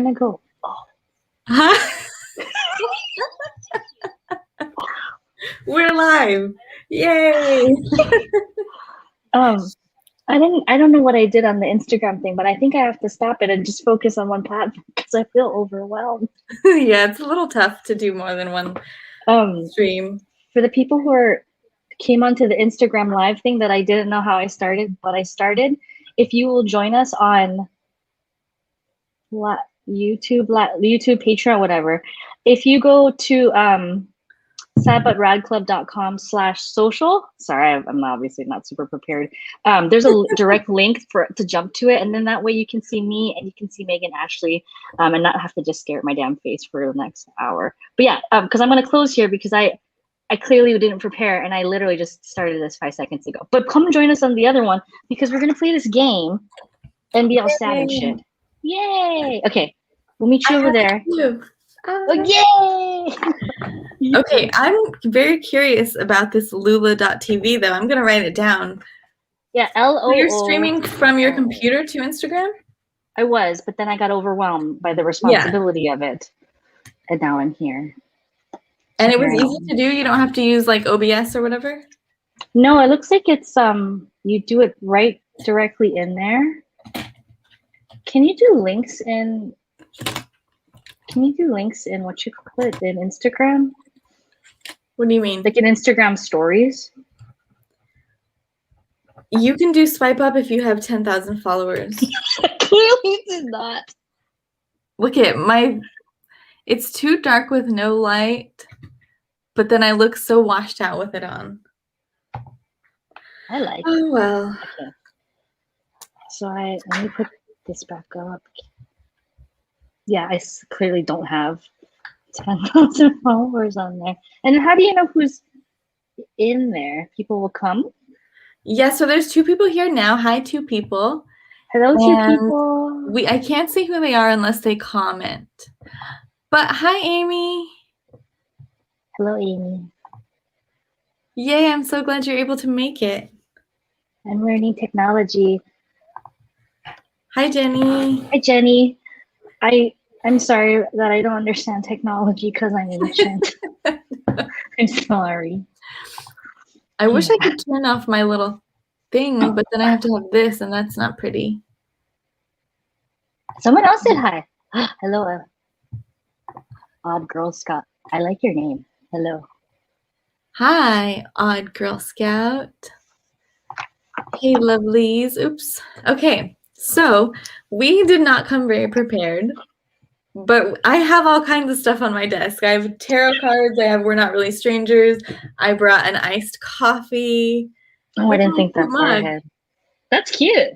gonna go. Huh? We're live. Yay. I don't know what I did on the Instagram thing, but I think I have to stop it and just focus on one platform because I feel overwhelmed. Yeah, it's a little tough to do more than one stream. For the people who came onto the Instagram live thing that I didn't know how I started, but I started. If you will join us on YouTube, Patreon, whatever. If you go to sadbutradclub.com/social. Sorry, I'm obviously not super prepared. There's a direct link to jump to it, and then that way you can see me and you can see Megan Ashley, and not have to just stare at my damn face for the next hour. But yeah, because I'm going to close here because I clearly didn't prepare, and I literally just started this 5 seconds ago. But come join us on the other one because we're going to play this game and be all sad and shit. Yay! Okay, we'll meet you over there. Oh, yay! Okay, I'm very curious about this Lula.tv though. I'm gonna write it down. Yeah, LOO. So you're streaming from your computer to Instagram? I was, but then I got overwhelmed by the responsibility of it. And now I'm here. And it was easy to do? You don't have to use like OBS or whatever? No, it looks like it's you do it right directly in there. Can you do links in what you call it in Instagram? What do you mean? Like in Instagram stories? You can do swipe up if you have 10,000 followers. Clearly did not. Look at it's too dark with no light, but then I look so washed out with it on. I like it. Oh, well. Okay. So let me put this back up. Yeah, I clearly don't have 10,000 followers on there. And how do you know who's in there? People will come? Yeah, so there's 2 people here now. Hi, 2 people. Hello, 2 people. I can't see who they are unless they comment. But hi, Amy. Hello, Amy. Yay, I'm so glad you're able to make it. I'm learning technology. Hi, Jenny. Hi, Jenny. I'm sorry that I don't understand technology because I'm ancient. I'm sorry. I wish I could turn off my little thing, but then I have to have this, and that's not pretty. Someone else said hi. Hello, Odd Girl Scout. I like your name. Hello. Hi, Odd Girl Scout. Hey, lovelies. Oops. Okay, so we did not come very prepared, but I have all kinds of stuff on my desk. I have tarot cards. I have We're Not Really Strangers. I brought an iced coffee. Oh, I didn't think that far ahead. That's cute.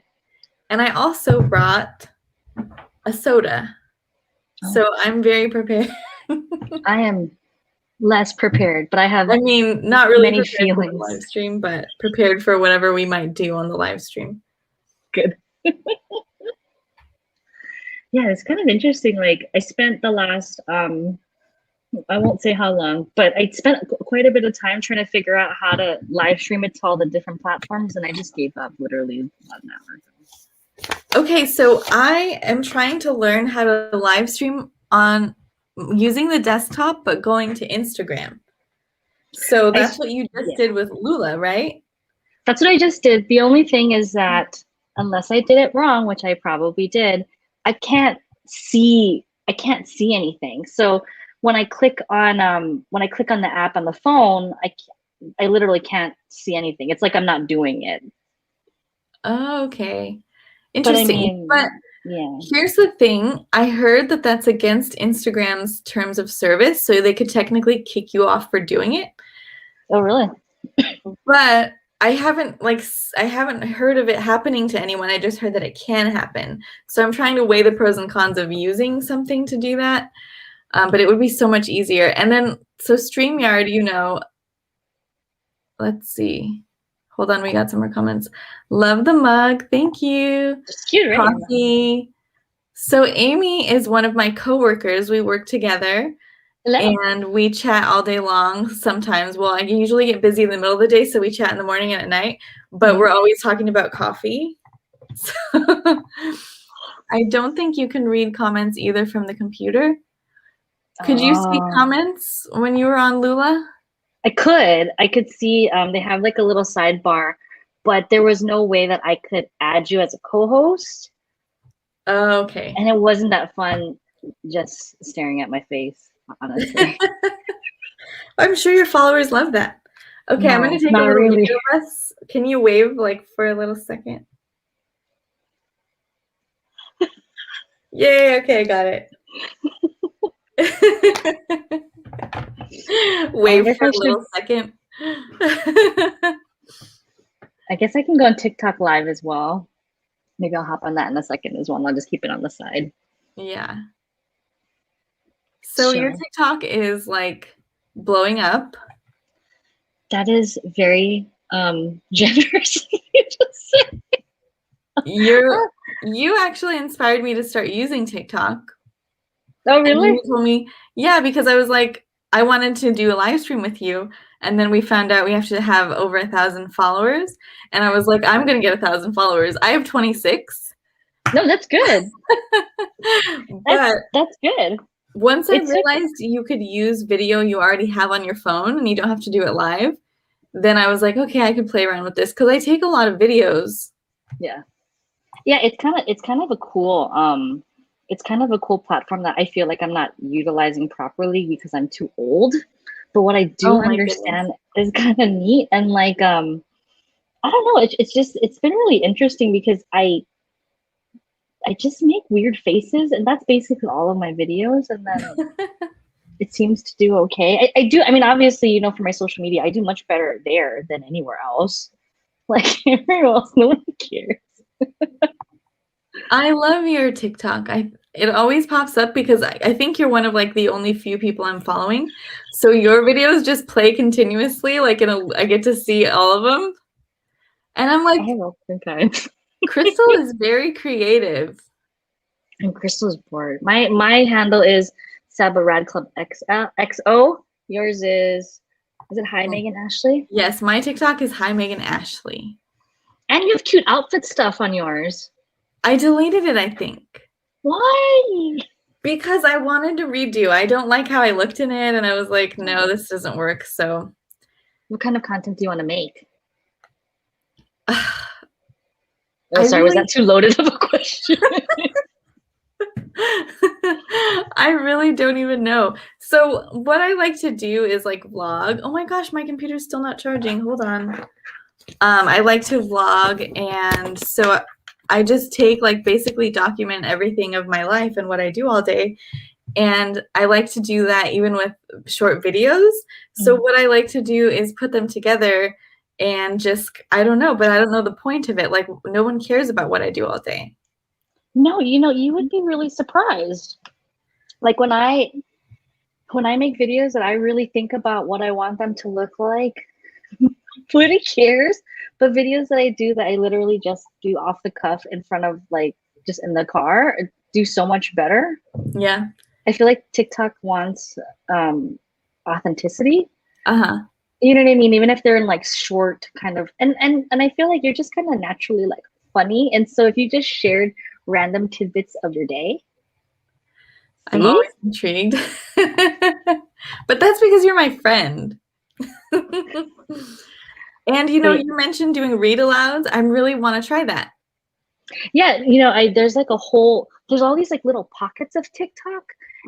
And I also brought a soda. Oh. So I'm very prepared. I am less prepared, but I have not really many prepared feelings. For the live stream, but prepared for whatever we might do on the live stream. Good. Yeah, it's kind of interesting. Like I spent the last I won't say how long, but I spent quite a bit of time trying to figure out how to live stream it to all the different platforms, and I just gave up literally about an hour ago. Okay, so I am trying to learn how to live stream on using the desktop, but going to Instagram. So that's what you just did with Lula, right? That's what I just did. The only thing is that unless I did it wrong, which I probably did, I can't see anything. So when I click on the app on the phone, I literally can't see anything. It's like I'm not doing it. Oh, okay. Interesting. But yeah. Here's the thing. I heard that that's against Instagram's terms of service, so they could technically kick you off for doing it. Oh, really? But I haven't heard of it happening to anyone. I just heard that it can happen. So I'm trying to weigh the pros and cons of using something to do that. But it would be so much easier. And then, so StreamYard, let's see. Hold on, we got some more comments. Love the mug. Thank you. It's cute, right? Coffee. So Amy is one of my coworkers. We work together. Hello. And we chat all day long sometimes. Well, I usually get busy in the middle of the day, so we chat in the morning and at night. But we're always talking about coffee. So I don't think you can read comments either from the computer. Could you see Oh, comments when you were on Lula? I could. I could see they have like a little sidebar, but there was no way that I could add you as a co-host. Oh, okay. And it wasn't that fun just staring at my face, honestly. I'm sure your followers love that. Okay, I'm going No, to take a not little really. video of us. Can you wave like for a little second? Yay, okay, I got it. I Wave guess for I a should. little second. I guess I can go on TikTok live as well. Maybe I'll hop on that in a second as well. I'll just keep it on the side. Yeah. So your Sure. TikTok is like blowing up. That is very generous of you to say. You actually inspired me to start using TikTok. Oh, And really? you told me, yeah, because I was like, I wanted to do a live stream with you. And then we found out we have to have over 1,000 followers. And I was like, I'm going to get 1,000 followers. I have 26. No, that's good. But That's good. once I It's like, realized you could use video you already have on your phone and you don't have to do it live, then I was like, okay, I could play around with this because I take a lot of videos. yeah. Yeah, it's kind of a cool it's kind of a cool platform that I feel like I'm not utilizing properly because I'm too old. But what I do Oh my goodness. understand is kind of neat, and like I don't know, it's been really interesting because I just make weird faces, and that's basically all of my videos, and then it seems to do okay. I do, I mean, obviously, you know, for my social media, I do much better there than anywhere else. Like everywhere else, no one cares. I love your TikTok. It always pops up because I think you're one of like the only few people I'm following. So your videos just play continuously, like I get to see all of them. And I'm I like, have all different kinds. Kristel is very creative. And Kristel's bored. My handle is Saba Rad Club XO. Yours is it Hi Megan Ashley? Yes, my TikTok is Hi Megan Ashley. And you have cute outfit stuff on yours. I deleted it, I think. Why? Because I wanted to redo. I don't like how I looked in it, and I was like, no, this doesn't work. So, What kind of content do you want to make? I Oh, sorry, was really, that too loaded of a question? I really don't even know. So, what I like to do is like vlog. Oh my gosh, my computer's still not charging. Hold on. I like to vlog, and so I just take like basically document everything of my life and what I do all day. And I like to do that even with short videos. So what I like to do is put them together and just, I don't know, but I don't know the point of it. Like no one cares about what I do all day. No, you know, you would be really surprised. Like when I make videos that I really think about what I want them to look like, nobody cares. But videos that I do that I literally just do off the cuff in front of like just in the car do so much better. Yeah. I feel like TikTok wants authenticity. Uh-huh. You know what I mean? Even if they're in like short kind of and I feel like you're just kind of naturally like funny. And so if you just shared random tidbits of your day, I'm see? always intrigued. But that's because you're my friend. And you know, Wait, you mentioned doing read alouds. I really want to try that. yeah, you know, there's like there's all these like little pockets of TikTok,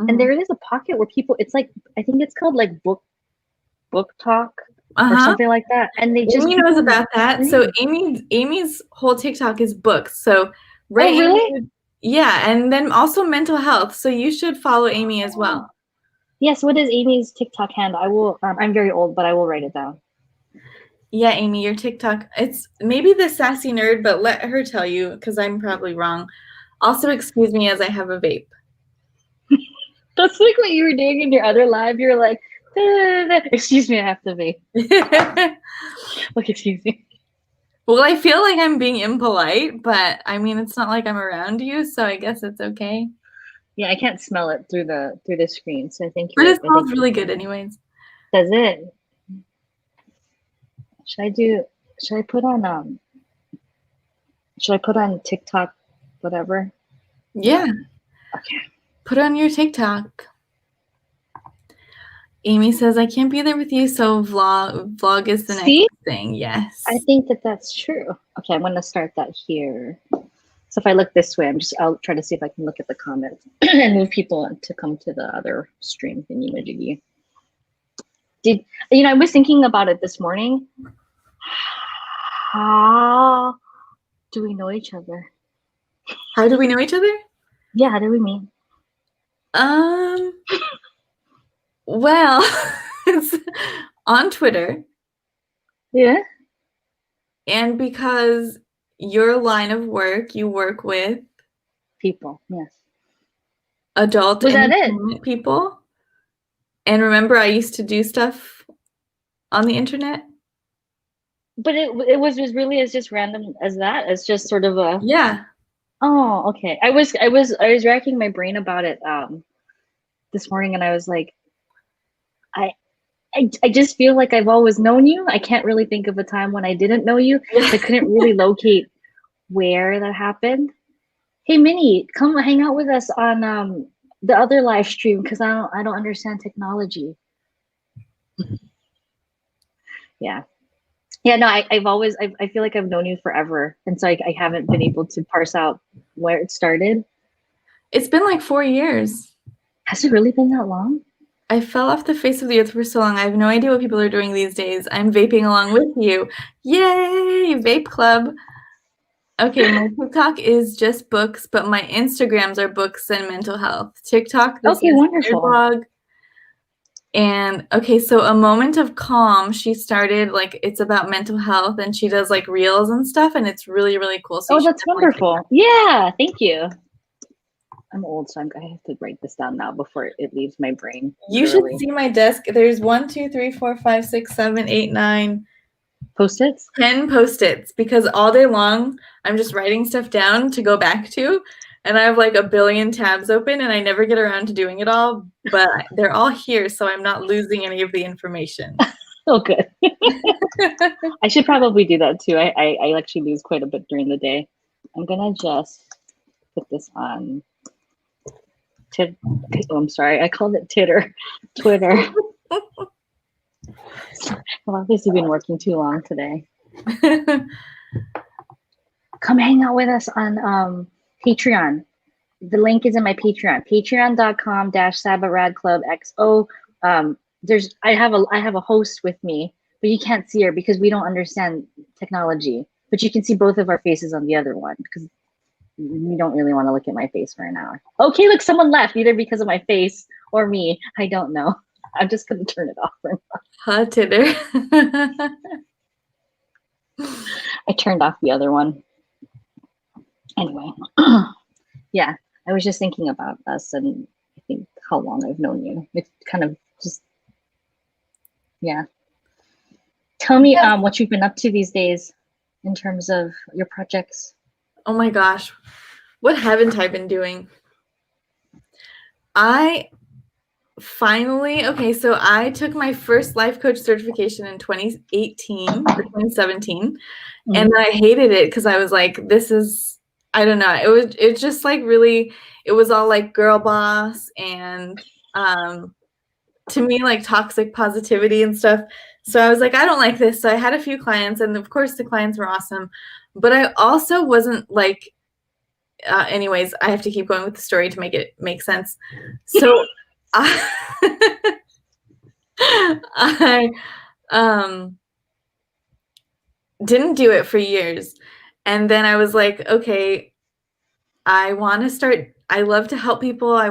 and there is a pocket where people, it's like I think it's called like book talk or Uh-huh. something like that, and they just Amy knows people about that. So read. Amy's whole TikTok is books. So right, Oh, really? Amy, yeah, and then also mental health. So you should follow Amy as well. Yes. What is Amy's TikTok handle? I will. I'm very old, but I will write it down. Yeah, Amy, your TikTok. It's maybe the sassy nerd, but let her tell you because I'm probably wrong. Also, excuse me as I have a vape. That's like what you were doing in your other live. You're like, excuse me, I have to vape. Like, excuse me. Well, I feel like I'm being impolite, but I mean, it's not like I'm around you, so I guess it's okay. Yeah, I can't smell it through the screen, so I think But you're. it smells really good, anyways. Does it? Should I do? Should I put on Should I put on TikTok, whatever? Yeah. Okay. Put on your TikTok. Amy says, I can't be there with you, so vlog is the See? next thing. Yes. I think that's true. Okay, I'm going to start that here. So if I look this way, I'll try to see if I can look at the comments and move people to come to the other stream thingy-majiggy. I was thinking about it this morning. How do we know each other? How do we know each other? Yeah, how do we meet? Well, it's on Twitter. Yeah. And because your line of work, you work with People, yes. adult Was that it? entertainment people. And remember, I used to do stuff on the internet. But it was really as just random as that. It's just sort of a Yeah. Oh, okay. I was racking my brain about it this morning, and I was like, I just feel like I've always known you. I can't really think of a time when I didn't know you. I couldn't really locate where that happened. Hey, Minnie, come hang out with us on the other live stream because I don't understand technology. Yeah. Yeah, no, I feel like I've known you forever. And so I haven't been able to parse out where it started. It's been like 4 years. Has it really been that long? I fell off the face of the earth for so long. I have no idea what people are doing these days. I'm vaping along with you. Yay, vape club. Okay, my TikTok is just books, but my Instagrams are books and mental health. TikTok, this Okay, is wonderful. blog. And okay, so A Moment of Calm, she started like it's about mental health and she does like reels and stuff and it's really, really cool. So that's wonderful. Yeah, thank you. I'm old, so I have to write this down now before it leaves my brain. You should see my desk. There's 1, 2, 3, 4, 5, 6, 7, 8, 9 Post-its? 10 post-its because all day long I'm just writing stuff down to go back to. And I have like a billion tabs open and I never get around to doing it all, but they're all here, so I'm not losing any of the information. Oh, good. I should probably do that too. I actually lose quite a bit during the day. I'm gonna just put this on. Oh, I'm sorry. I called it Twitter. I've obviously been working too long today. Come hang out with us on Patreon. The link is in my Patreon. Patreon.com/SabbaRadClubXO. I have a host with me, but you can't see her because we don't understand technology. But you can see both of our faces on the other one because we don't really want to look at my face for an hour. Okay, look, someone left either because of my face or me. I don't know. I'm just gonna turn it off. Hot Tinder. I turned off the other one. Anyway, yeah, I was just thinking about us and I think how long I've known you. It's kind of just, yeah. Tell me what you've been up to these days in terms of your projects. Oh my gosh, what haven't I been doing? So I took my first life coach certification in 2018 or 2017, and I hated it because I was like, I don't know. It's just like really, it was all like girl boss and to me like toxic positivity and stuff. So I was like, I don't like this. So I had a few clients and of course the clients were awesome, but I also wasn't like, anyways, I have to keep going with the story to make it make sense. So I didn't do it for years. And then I was like, okay, I want to start. I love to help people. I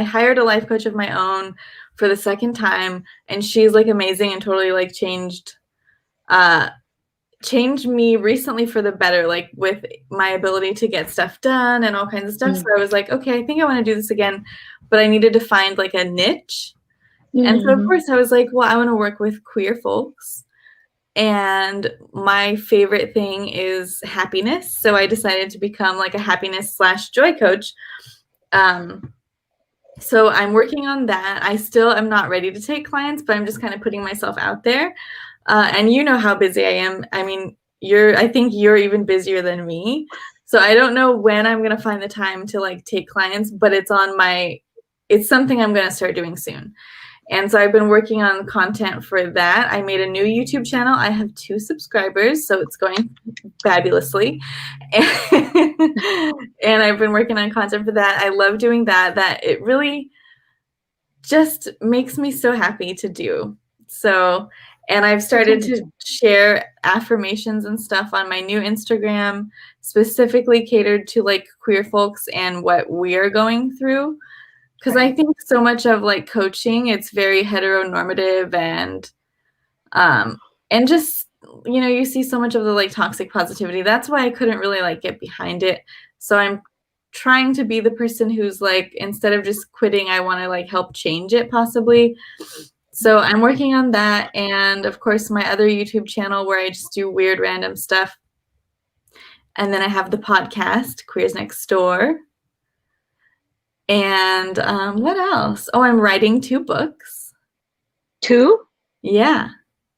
hired a life coach of my own for the second time. And she's like amazing and totally like changed me recently for the better, like with my ability to get stuff done and all kinds of stuff. So I was like, okay, I think I want to do this again, but I needed to find like a niche. And so of course I was like, well, I want to work with queer folks. And my favorite thing is happiness. So I decided to become like a happiness/joy coach. So I'm working on that. I still am not ready to take clients, but I'm just kind of putting myself out there. And you know how busy I am. I mean, I think you're even busier than me. So I don't know when I'm going to find the time to like take clients, but it's something I'm going to start doing soon. And so I've been working on content for that. I made a new YouTube channel. I have 2 subscribers, so it's going fabulously. And I've been working on content for that. I love doing that. That it really just makes me so happy to do. So, and I've started to share affirmations and stuff on my new Instagram, specifically catered to like queer folks and what we're going through. Because I think so much of like coaching, it's very heteronormative and just, you know, you see so much of the like toxic positivity. That's why I couldn't really like get behind it. So I'm trying to be the person who's like, instead of just quitting, I want to like help change it possibly. So I'm working on that. And of course, my other YouTube channel where I just do weird random stuff. And then I have the podcast, Queers Next Door. And what else? Oh, I'm writing 2 books. 2? Yeah.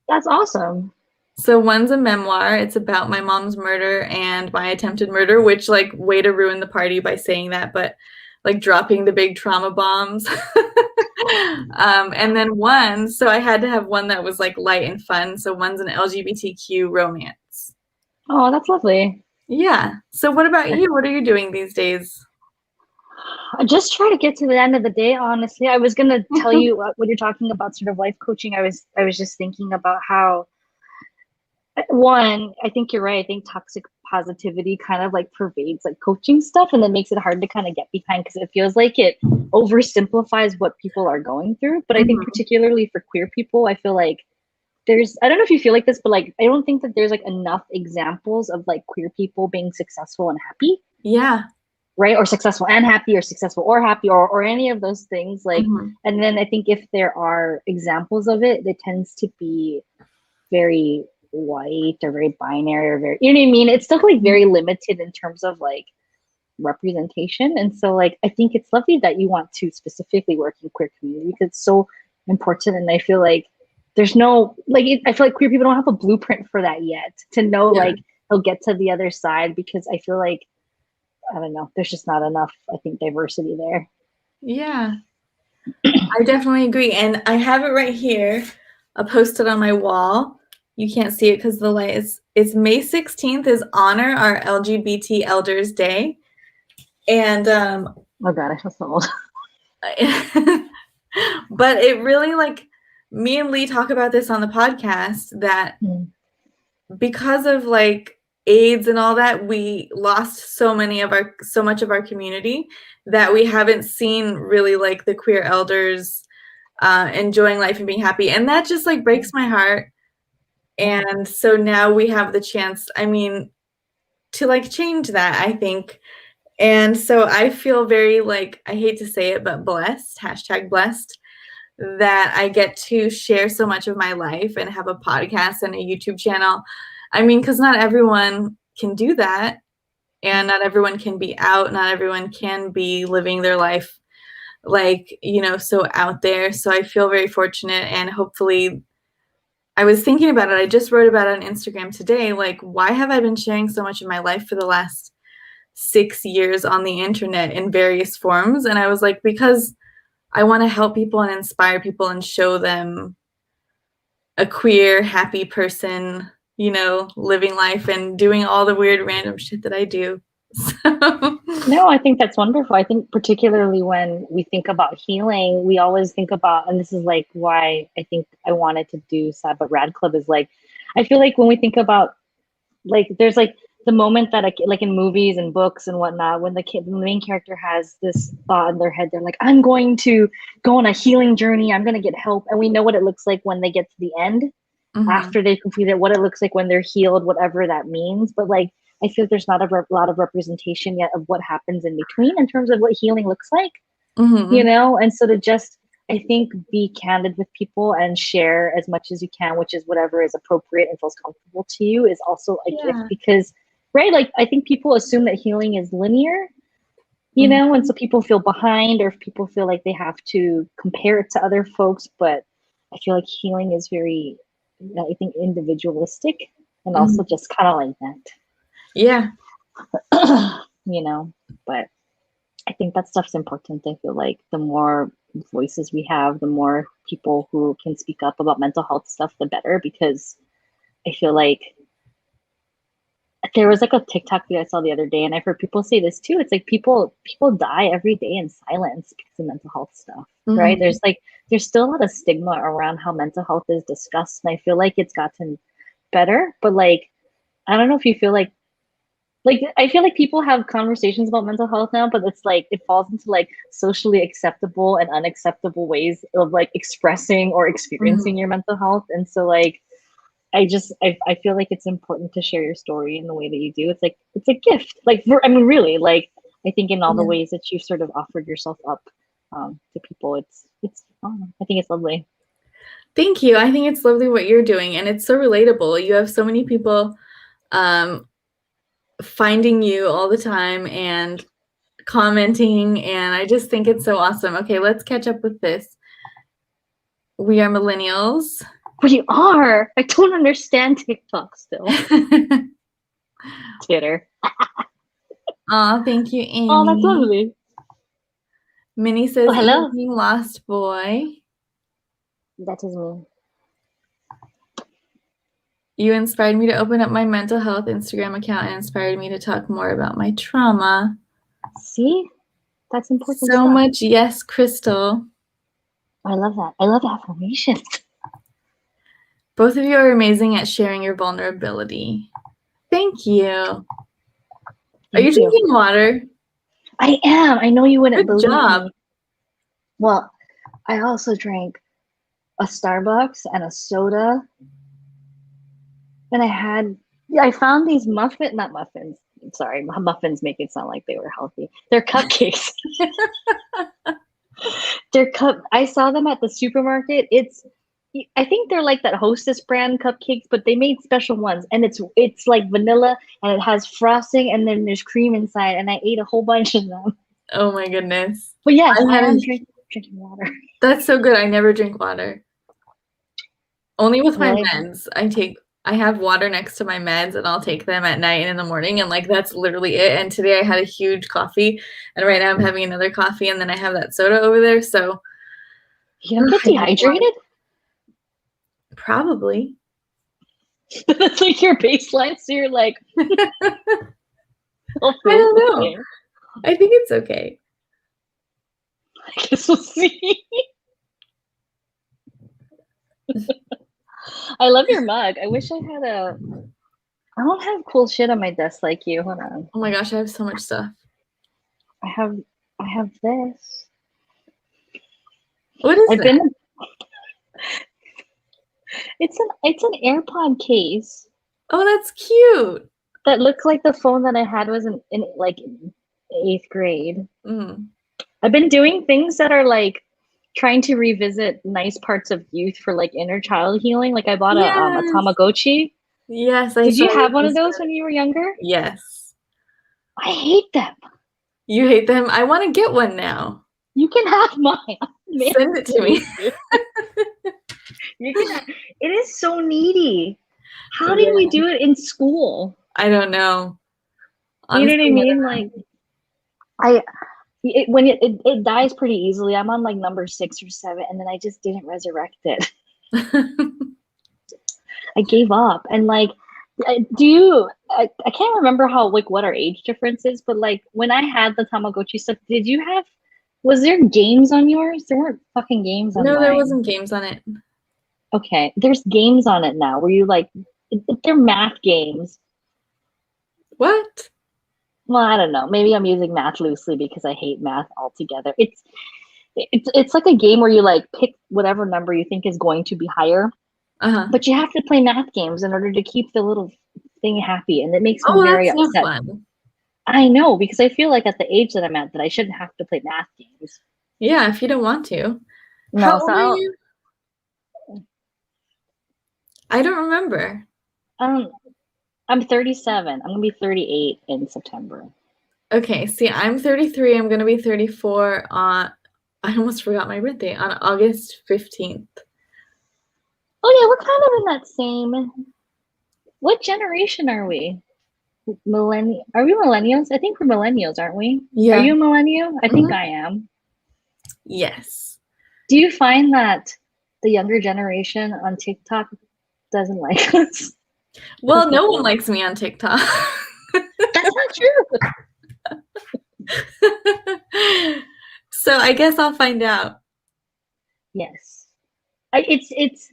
That's awesome. So one's a memoir. It's about my mom's murder and my attempted murder, which like way to ruin the party by saying that, but like dropping the big trauma bombs. And then one, so I had to have one that was like light and fun. So one's an LGBTQ romance. Oh, that's lovely. Yeah. So what about you? What are you doing these days? I just try to get to the end of the day, honestly. I was going to tell you when you're talking about sort of life coaching, I was just thinking about how, one, I think you're right. I think toxic positivity kind of like pervades like coaching stuff, and then makes it hard to kind of get behind because it feels like it oversimplifies what people are going through. But I think particularly for queer people, I feel like I don't know if you feel like this, but like, I don't think that there's like enough examples of like queer people being successful and happy. Yeah. Right? Or successful and happy, or successful or happy, or any of those things. Like, and then I think if there are examples of it, it tends to be very white or very binary or very, you know what I mean? It's still like very limited in terms of like representation. And so like, I think it's lovely that you want to specifically work in queer community because it's so important. And I feel like there's no, like, I feel like queer people don't have a blueprint for that yet to know, like, they'll get to the other side, because I feel like, I don't know, there's just not enough, I think, diversity there. Yeah, I definitely agree. And I have it right here. I'll post it on my wall. You can't see it because the light is, it's May 16th is Honor Our LGBT Elders Day. And oh God, I feel so old. But it really, like, me and Lee talk about this on the podcast that because of like AIDS and all that, we lost so much of our community that we haven't seen really like the queer elders enjoying life and being happy. And that just like breaks my heart. And so now we have the chance, I mean, to like change that, I think. And so I feel very like, I hate to say it, but blessed, #blessed, that I get to share so much of my life and have a podcast and a YouTube channel. I mean, because not everyone can do that, and not everyone can be out, not everyone can be living their life like, you know, so out there. So I feel very fortunate, and hopefully, I was thinking about it. I just wrote about it on Instagram today. Like, why have I been sharing so much of my life for the last 6 years on the internet in various forms? And I was like, because I want to help people and inspire people and show them a queer, happy person, you know, living life and doing all the weird, random shit that I do. So. No, I think that's wonderful. I think particularly when we think about healing, we always think about, and this is like why I think I wanted to do Sad But Rad Club, is like, I feel like when we think about, like, there's like the moment that like in movies and books and whatnot, when the main character has this thought in their head, they're like, I'm going to go on a healing journey, I'm going to get help. And we know what it looks like when they get to the end, after they complete it, what it looks like when they're healed, whatever that means. But like, I feel there's not a lot of representation yet of what happens in between in terms of what healing looks like, you know? And so to just, I think, be candid with people and share as much as you can, which is whatever is appropriate and feels comfortable to you, is also a gift. Because, right, like, I think people assume that healing is linear, you know? And so people feel behind, or if people feel like they have to compare it to other folks. But I feel like healing is very, I think, individualistic, and also just kind of like that. Yeah. you know, but I think that stuff's important. I feel like the more voices we have, the more people who can speak up about mental health stuff, the better, because I feel like there was like a TikTok video I saw the other day, and I've heard people say this too. It's like people die every day in silence because of mental health stuff, right? Mhm. There's still a lot of stigma around how mental health is discussed, and I feel like it's gotten better, but like I don't know if you feel like I feel like people have conversations about mental health now, but it's like it falls into like socially acceptable and unacceptable ways of like expressing or experiencing Mhm. your mental health. And so like I feel like it's important to share your story in the way that you do. It's like it's a gift. Like I mean really, like I think in all the Yeah. ways that you've sort of offered yourself up to people, it's I don't know, I think it's lovely. Thank you. I think it's lovely what you're doing, and it's so relatable. You have so many people um, finding you all the time and commenting, and I just think it's so awesome. Okay, let's catch up with this. We are millennials. We are. I don't understand TikTok still. Twitter. Aw, thank you, Oh, that's Amy. lovely. Minnie Oh, says, hello. evening, lost boy. That is me. You inspired me to open up my mental health Instagram account and inspired me to talk more about my trauma. See? That's important So stuff. much yes, Kristel. I love that. I love affirmations. Both of you are amazing at sharing your vulnerability. Thank you. Are you Thank you. drinking water? I am. I know you wouldn't Good believe job. me. Well, I also drank a Starbucks and a soda. And I found these not muffins. Sorry, muffins make it sound like they were healthy. They're cupcakes. I saw them at the supermarket. I think they're like that Hostess brand cupcakes, but they made special ones, and it's like vanilla, and it has frosting, and then there's cream inside, and I ate a whole bunch of them. Oh my goodness. But yes, I am drinking water. That's so good. I never drink water. Only with my Really? meds. I have water next to my meds and I'll take them at night and in the morning, and like that's literally it. And today I had a huge coffee, and right now I'm having another coffee, and then I have that soda over there. So You don't get dehydrated? probably. That's like your baseline. So you're like, I'll I feel don't the know. same. I think it's okay. I guess we'll see. I love your mug. I wish I had I don't have cool shit on my desk like you. Hold on. Oh my gosh, I have so much stuff. I have I have this. What is I've that? been it's an AirPod case Oh, that's cute. that looks like the phone that I had was in like 8th grade. Mm. I've been doing things that are like trying to revisit nice parts of youth for like inner child healing. Like I bought a Yes. Tamagotchi. Yes, I Did saw you have your one of those Instagram. when you were younger? Yes. I hate them. You hate them. I want to get one now. You can have mine. Send it to me. You can. It is so needy. How did Yeah. we do it in school? I don't know. You know Honestly, what I mean? Like, when it dies pretty easily. I'm on like number 6 or 7, and then I just didn't resurrect it. I gave up, and like, I can't remember how like what our age difference is, but like when I had the Tamagotchi stuff, was there games on yours? There weren't fucking games on No, there mine. wasn't games on it. Okay, there's games on it now where you like they're math games. What? Well, I don't know. Maybe I'm using math loosely because I hate math altogether. It's like a game where you like pick whatever number you think is going to be higher, Uh-huh. but you have to play math games in order to keep the little thing happy, and it makes me Oh, very that's no upset. fun. I know, because I feel like at the age that I'm at that I shouldn't have to play math games. Yeah, if you don't want to. How No, old are you? I don't remember. I'm 37. I'm gonna be 38 in September. Okay, see, I'm 33. I'm going to be 34 on, I almost forgot my birthday, on August 15th. Oh yeah, we're kind of in that same. What generation are we? millennial. Are we millennials? I think we're millennials, aren't we? Are Yeah. you a millennial? I think Mhm. I am. Yes. Do you find that the younger generation on TikTok doesn't like us? Well, That's no okay. one likes me on TikTok. That's not true. So I guess I'll find out. Yes. It's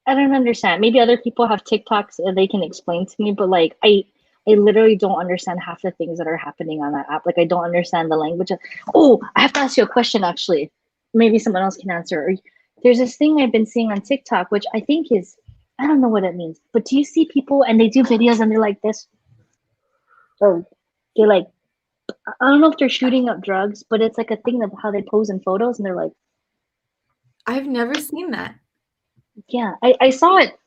I don't understand. Maybe other people have TikToks and they can explain to me, but like I literally don't understand half the things that are happening on that app. Like I don't understand the language. Oh, I have to ask you a question actually. Maybe someone else can answer. There's this thing I've been seeing on TikTok, which I think is I don't know what it means, but do you see people and they do videos and they're like this? Or they're like I don't know if they're shooting up drugs, but it's like a thing of how they pose in photos and they're like, I've never seen that. yeah, I saw it.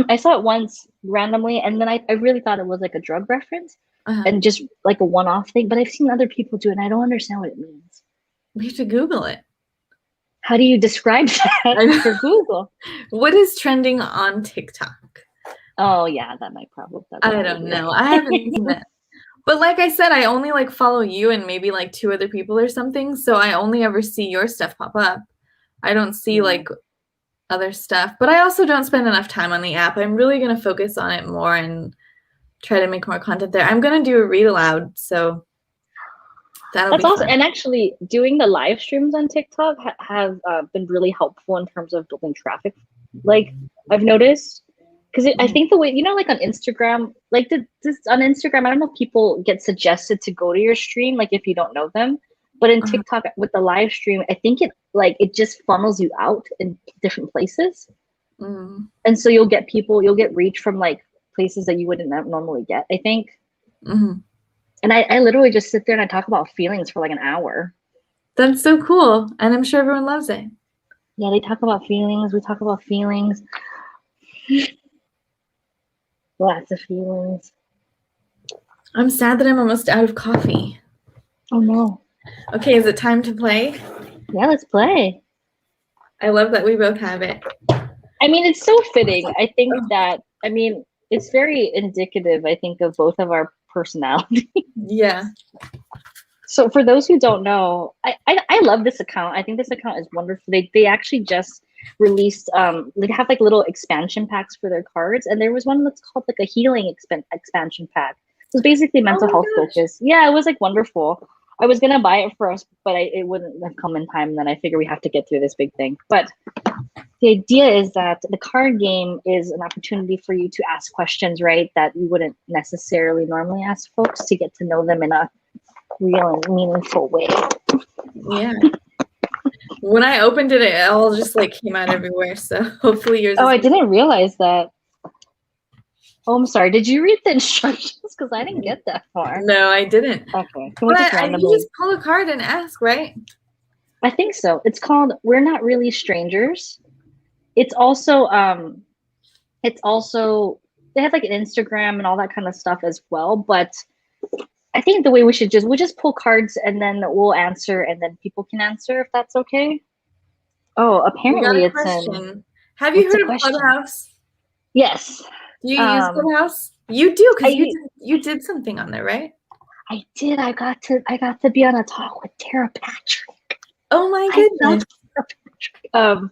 I saw it once randomly, and then I really thought it was like a drug reference Uh-huh. and just like a one-off thing. But I've seen other people do it, and I don't understand what it means. We have to Google it. How do you describe that for Google? What is trending on TikTok? Oh yeah, that might probably. I don't know. I haven't seen that. But like I said, I only like follow you and maybe like 2 other people or something. So I only ever see your stuff pop up. I don't see like other stuff. But I also don't spend enough time on the app. I'm really going to focus on it more and try to make more content there. I'm going to do a read aloud. So that'll That's be awesome. fun. And actually, doing the live streams on TikTok have been really helpful in terms of building traffic. Like I've noticed, because I think the way like on Instagram, like this on Instagram, I don't know if people get suggested to go to your stream, like if you don't know them. But in Uh-huh. TikTok with the live stream, I think it just funnels you out in different places, Mm. and so you'll get reach from like places that you wouldn't normally get. I think. Mm-hmm. And I literally just sit there and I talk about feelings for like an hour. That's so cool. And I'm sure everyone loves it. Yeah, they talk about feelings. We talk about feelings. Lots of feelings. I'm sad that I'm almost out of coffee. Oh no. Okay, is it time to play? Yeah, let's play. I love that we both have it. I mean, it's so fitting. I think that, it's very indicative, I think, of both of our personality. Yeah. So for those who don't know, I love this account. I think this account is wonderful. They actually just released they have like little expansion packs for their cards, and there was one that's called like a healing expansion pack. It was basically mental health focus. Yeah, it was like wonderful. I was gonna buy it for us, but it wouldn't have come in time. And then I figure we have to get through this big thing. But the idea is that the card game is an opportunity for you to ask questions, right, that you wouldn't necessarily normally ask folks to get to know them in a real and meaningful way. Yeah. When I opened it, it all just like came out everywhere. So hopefully yours. Oh, I didn't realize that. Oh, I'm sorry. Did you read the instructions? Because I didn't get that far. No, I didn't. Okay. Can we just But you randomly? just pull a card and ask, right? I think so. It's called "We're Not Really Strangers." It's also they have like an Instagram and all that kind of stuff as well. But I think the way we'll just pull cards and then we'll answer and then people can answer if that's okay. Oh, We got apparently a it's question. Have you what's the heard of question? Clubhouse? Yes. Do you use Clubhouse? You do, because I- you did something on there, right? I did. I got to be on a talk with Tara Patrick. Oh my I goodness. love Tara Patrick.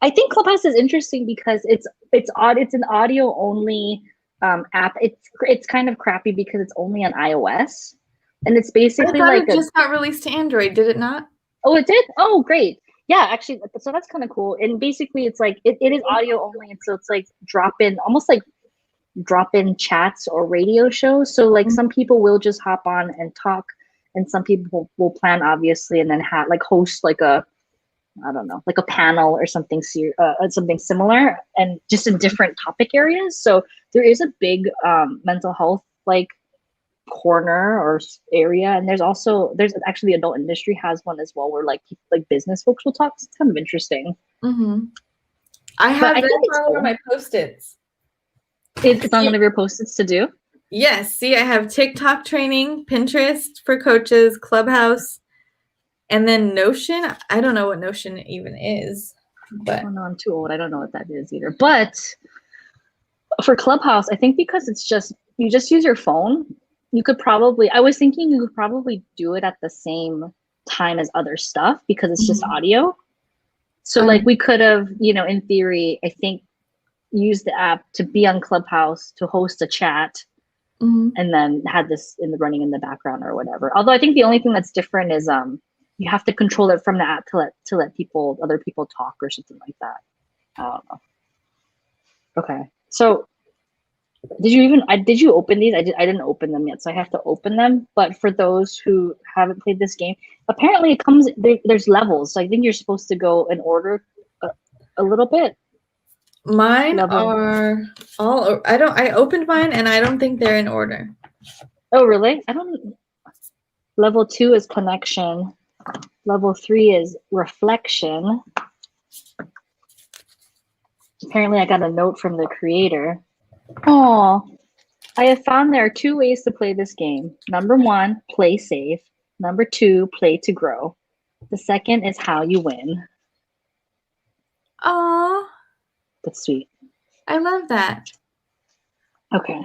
I think Clubhouse is interesting because it's odd. It's an audio only app. It's kind of crappy because it's only on iOS, and it's I basically thought like it just got released to Android, did it not? Oh, it did. Oh, great. Yeah, actually, so that's kind of cool. And basically, it's like it is audio only, and so it's like almost like drop in chats or radio shows. So like some people will just hop on and talk, and some people will plan obviously, and then have like host like a I don't know, like a panel or something something similar, and just in different topic areas. So there is a big mental health like corner or area, and there's actually the adult industry has one as well, where like people, like business folks will talk. It's kind of interesting. Mm-hmm. I have that on one of my Post-its. It's on one of your Post-its to do. Yes. See, I have TikTok training, Pinterest for coaches, Clubhouse, and then Notion. I don't know what Notion even is, but Oh no, I'm too old. I don't know what that is either. But for Clubhouse, I think because it's just you just use your phone, you could probably, I was thinking you could probably do it at the same time as other stuff because it's just audio. So like we could have, in theory, I think, used the app to be on Clubhouse to host a chat and then had this running in the background or whatever. Although I think the only thing that's different is you have to control it from the app to let other people talk or something like that. I don't know. Okay. So did you open these? I didn't open them yet, so I have to open them. But for those who haven't played this game, apparently it comes there's levels. So I think you're supposed to go in order a little bit. Mine are all. I opened mine and I don't think they're in order. Oh really? Level 2 is connection. Level 3 is reflection. Apparently I got a note from the creator. Oh, I have found there are 2 ways to play this game. Number 1, play safe. Number 2, play to grow. The second is how you win. Oh, that's sweet. I love that. Okay.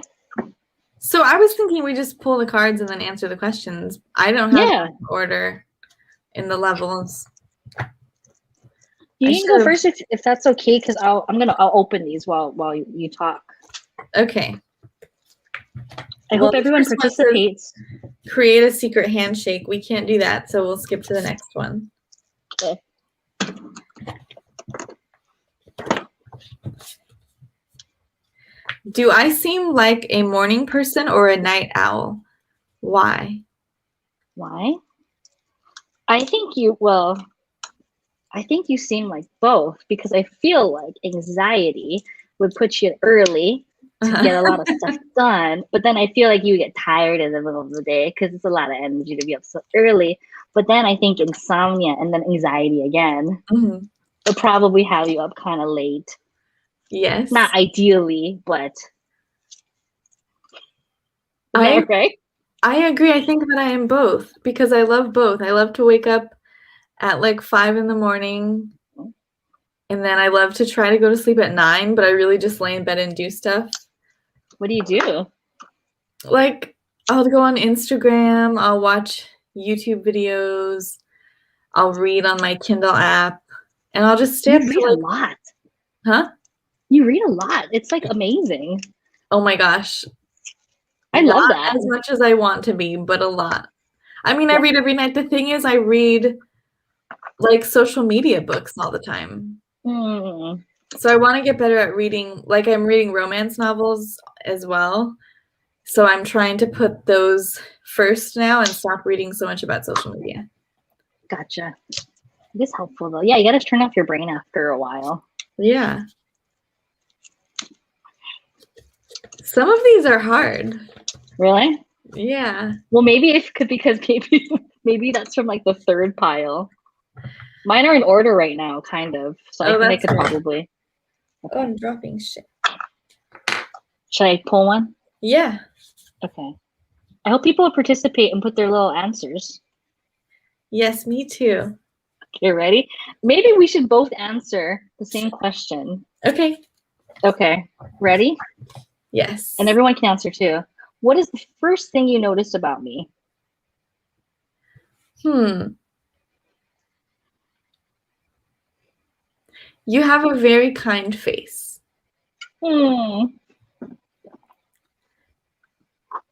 So I was thinking we just pull the cards and then answer the questions. I don't have an order in the levels. You can go first if that's okay, because I'll open these while you talk. Okay. I hope everyone participates. Create a secret handshake. We can't do that, so we'll skip to the next one. Okay. Do I seem like a morning person or a night owl? Why? Why? I think you seem like both, because I feel like anxiety would put you early to get a lot of stuff done. But then I feel like you get tired in the middle of the day because it's a lot of energy to be up so early. But then I think insomnia and then anxiety again will probably have you up kind of late. Yes. Not ideally, but right? I agree. I think that I am both because I love both. I love to wake up at like 5 in the morning, and then I love to try to go to sleep at 9, but I really just lay in bed and do stuff. What do you do? Like, I'll go on Instagram, I'll watch YouTube videos, I'll read on my Kindle app, and I'll just stay up. You read a lot. Huh? You read a lot. It's like amazing. Oh my gosh. I love that. As much as I want to be, but a lot. I mean, I read every night. The thing is, I read like social media books all the time. So I want to get better at reading. Like, I'm reading romance novels as well. So I'm trying to put those first now and stop reading so much about social media. Gotcha. It is helpful though. Yeah, you got to turn off your brain after a while. Yeah. Some of these are hard. Really? Yeah. Well, maybe maybe that's from like the third pile. Mine are in order right now, kind of. So I think I could probably. Okay. Oh, I'm dropping shit. Should I pull one? Yeah. Okay. I hope people participate and put their little answers. Yes, me too. Okay, ready? Maybe we should both answer the same question. Okay. Okay. Ready? Yes. And everyone can answer too. What is the first thing you noticed about me? You have a very kind face.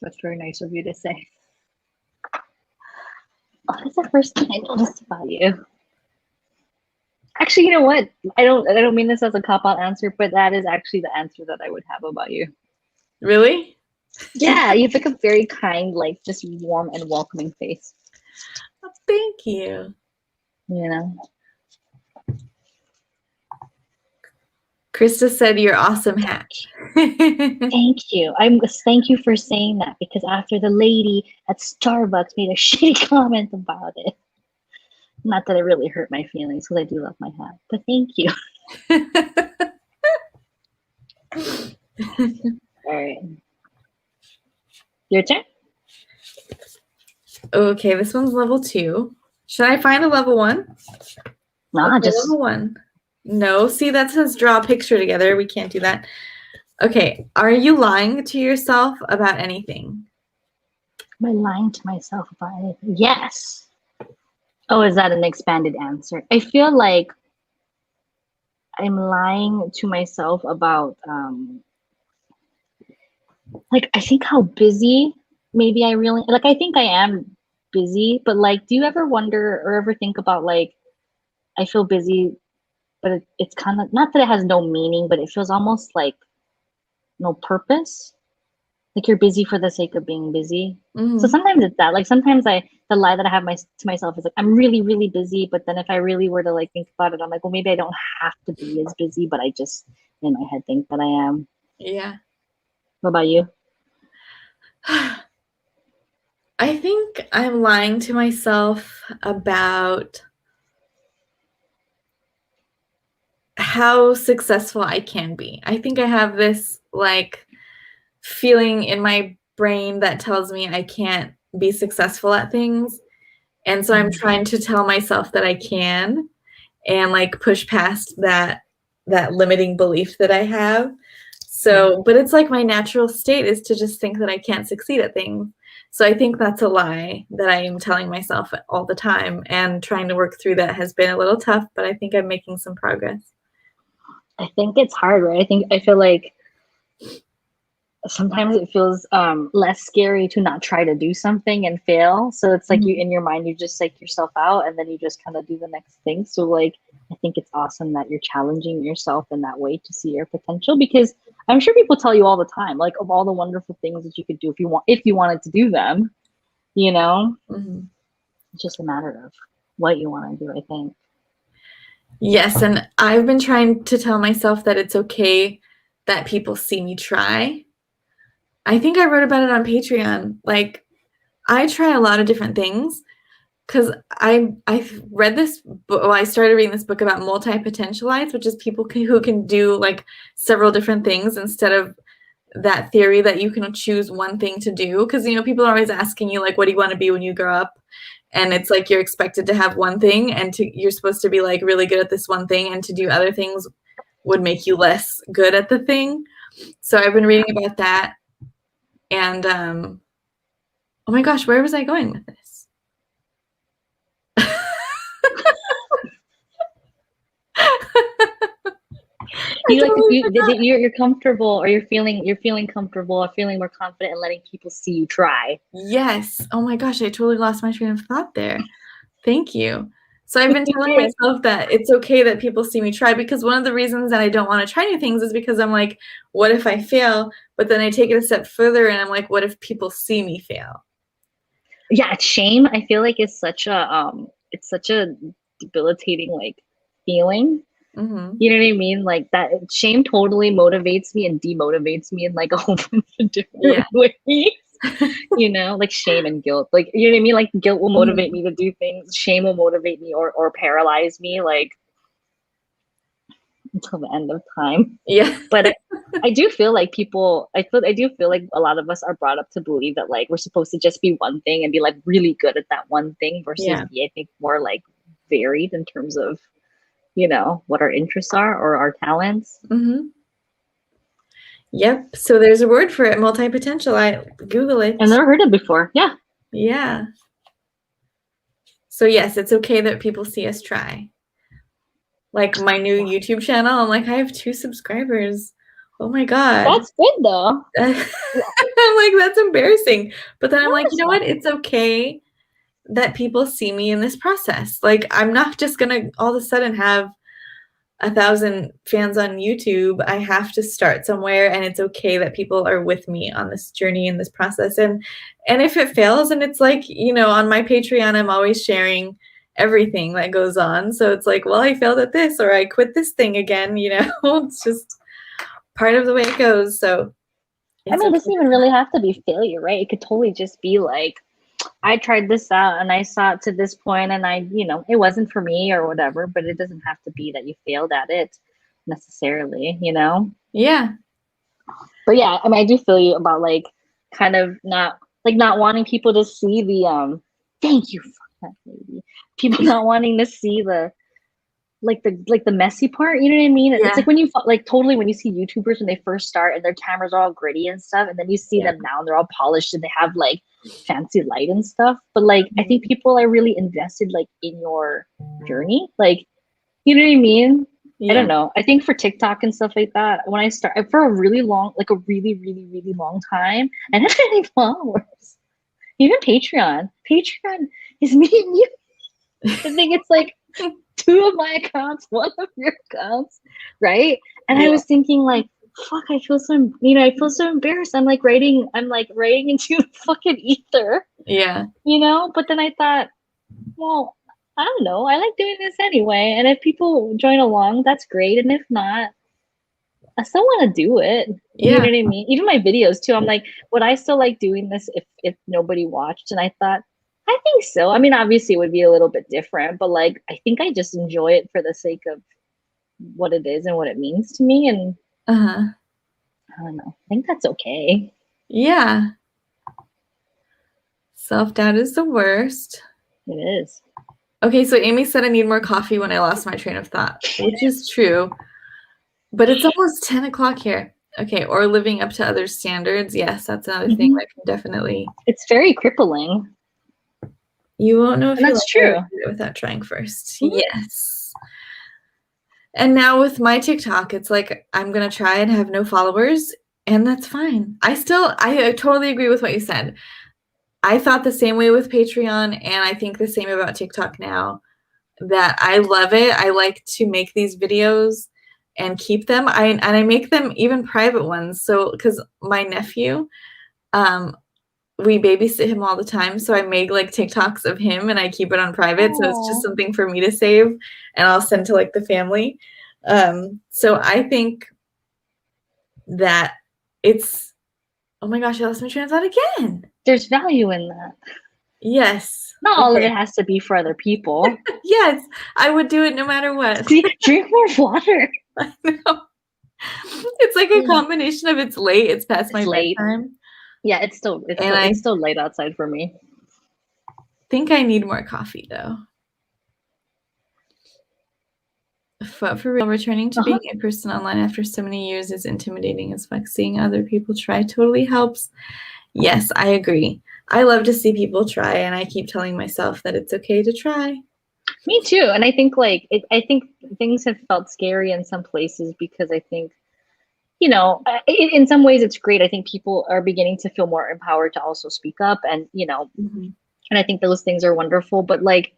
That's very nice of you to say. What is the first thing I noticed about you? Actually, you know what? I don't mean this as a cop-out answer, but that is actually the answer that I would have about you. Really? Yeah, you have like a very kind, like just warm and welcoming face. Oh, thank you. You know. Krista said you're awesome hat. Thank you. Thank you for saying that, because after the lady at Starbucks made a shitty comment about it. Not that it really hurt my feelings, because I do love my hat. But thank you. All right. Your turn. Okay, this one's level 2. Should I find a level 1? Nah, just level 1. No, see, that says draw a picture together. We can't do that. Okay, are you lying to yourself about anything? Am I lying to myself about anything? Yes. Oh, is that an expanded answer? I feel like I'm lying to myself about like I think how busy maybe I really like I think I am busy, but like do you ever wonder or ever think about like I feel busy, but it's kind of not that it has no meaning, but it feels almost like no purpose. Like you're busy for the sake of being busy. So Mm-hmm. sometimes it's that. Like sometimes the lie that I have to myself is like I'm really really busy, but then if I really were to like think about it, I'm like, well maybe I don't have to be as busy, but I just in my head think that I am. Yeah. What about you? I think I'm lying to myself about how successful I can be. I think I have this like feeling in my brain that tells me I can't be successful at things. And so I'm Mm. trying to tell myself that I can and like push past that limiting belief that I have. So, but it's like my natural state is to just think that I can't succeed at things. So I think that's a lie that I am telling myself all the time, and trying to work through that has been a little tough, but I think I'm making some progress. I think it's hard, right? I feel like sometimes it feels less scary to not try to do something and fail. So it's like you Mhm. in your mind you just psych yourself out and then you just kind of do the next thing. So like I think it's awesome that you're challenging yourself in that way to see your potential because I'm sure people tell you all the time like of all the wonderful things that you could do if you wanted to do them, you know? Mhm. It's just a matter of what you want to do, I think. Yes, and I've been trying to tell myself that it's okay that people see me try. I think I wrote about it on Patreon. Like, I try a lot of different things because I read this book. Well, I started reading this book about multi-potentialites, which is people who can do like several different things instead of that theory that you can choose one thing to do. Because people are always asking you like, what do you want to be when you grow up? And it's like you're expected to have one thing, and you're supposed to be like really good at this one thing, and to do other things would make you less good at the thing. So I've been reading about that, and oh my gosh, where was I going with this? I You like totally forgot. you're comfortable or you're feeling comfortable or feeling more confident in letting people see you try. Yes. Oh my gosh, I totally lost my train of thought there. Thank you. So I've been telling myself that it's okay that people see me try, because one of the reasons that I don't want to try new things is because I'm like, what if I fail? But then I take it a step further and I'm like, what if people see me fail? Yeah, shame I feel like is such a it's such a debilitating like feeling. Mm-hmm. You know what I mean? Like that shame totally motivates me and demotivates me in like a whole bunch of Yeah. different ways. Like shame and guilt. Like you know what I mean? Like guilt will motivate Mhm. me to do things. Shame will motivate me or paralyze me like until the end of time. Yeah. But I do feel like I do feel like a lot of us are brought up to believe that like we're supposed to just be one thing and be like really good at that one thing versus Yeah. be I think more like varied in terms of what our interests are or our talents. Mm-hmm. Yep. So there's a word for it, multi-potential. I Google I've it. never heard it before. Yeah. Yeah. So yes, it's okay that people see us try. Like my new Yeah. YouTube channel, I'm like, I have 2 subscribers. Oh my God. That's good though. I'm Yeah. like, that's embarrassing. But then I'm No, like, you it's know what? fine. It's okay that people see me in this process. Like, I'm not just gonna all of a sudden have 1,000 fans on YouTube. I have to start somewhere, and it's okay that people are with me on this journey in this process. And if it fails, and it's like, on my Patreon, I'm always sharing everything that goes on. So it's like, well, I failed at this, or I quit this thing again. It's just part of the way it goes. So I it's mean, it okay. doesn't even really have to be failure, right? It could totally just be like, I tried this out and I saw it to this point and it wasn't for me or whatever, but it doesn't have to be that you failed at it necessarily. Yeah. But yeah, I mean, I do feel you about like kind of not wanting people to see the thank you, fuck that lady. People not wanting to see the messy part, you know what I mean? It's Yeah. like when you like totally when you see YouTubers when they first start and their cameras are all gritty and stuff, and then you see Yeah. them now and they're all polished and they have like fancy light and stuff. But like I think Mhm. people are really invested like in your journey. Like, you know what I mean? I don't Yeah. know. I think for TikTok and stuff like that, when I start for a really long, like a really, really, really long time, and I had any followers. Even Patreon. Patreon is me and you. I think it's like two of my accounts, one of your accounts, right? And I Yeah. was thinking like, fuck, I feel so, I feel so embarrassed. I'm like writing into the fucking ether, Yeah. But then I thought, well, I don't know. I like doing this anyway. And if people join along, that's great. And if not, I still want to do it. You Yeah. know what I mean? Even my videos too. I'm like, would I still like doing this if nobody watched? And I thought, I think so. I mean, obviously it would be a little bit different, but like I think I just enjoy it for the sake of what it is and what it means to me. And Uh-huh. I don't know. I think that's okay. Yeah. Self-doubt is the worst. It is. Okay, so Amy said I need more coffee when I lost my train of thought, which is true. But it's almost 10 o'clock here. Okay, or living up to other standards. Yes, that's another thing that can definitely. It's very crippling. You won't know if And you that's like it or true. hate it without trying first. Mhm. Yes. And now with my TikTok, it's like I'm gonna try and have no followers, and that's fine. I totally agree with what you said. I thought the same way with Patreon, and I think the same about TikTok now. That I love it. I like to make these videos and keep them. I make them even private ones. So because my nephew, we babysit him all the time, so I make like TikToks of him and I keep it on private. So it's just Aww. something for me to save, and I'll send to like the family. So I think that it's. Oh my gosh, I lost my train of thought again. There's value in that. Yes. Not all of Okay. it has to be for other people. Yes, I would do it no matter what. See, drink more water. I know. It's like a combination of it's late, it's past my It's late. bedtime. Yeah, it's I still late outside for me. think I need more coffee though. But for real, returning to being a person online after so many years is intimidating as fuck. Seeing other people try totally helps. Yes, I agree. I love to see people try, and I keep telling myself that it's okay to try. Me too. And I think I think things have felt scary in some places because I think, in some ways it's great. I think people are beginning to feel more empowered to also speak up and, Mhm. and I think those things are wonderful, but like,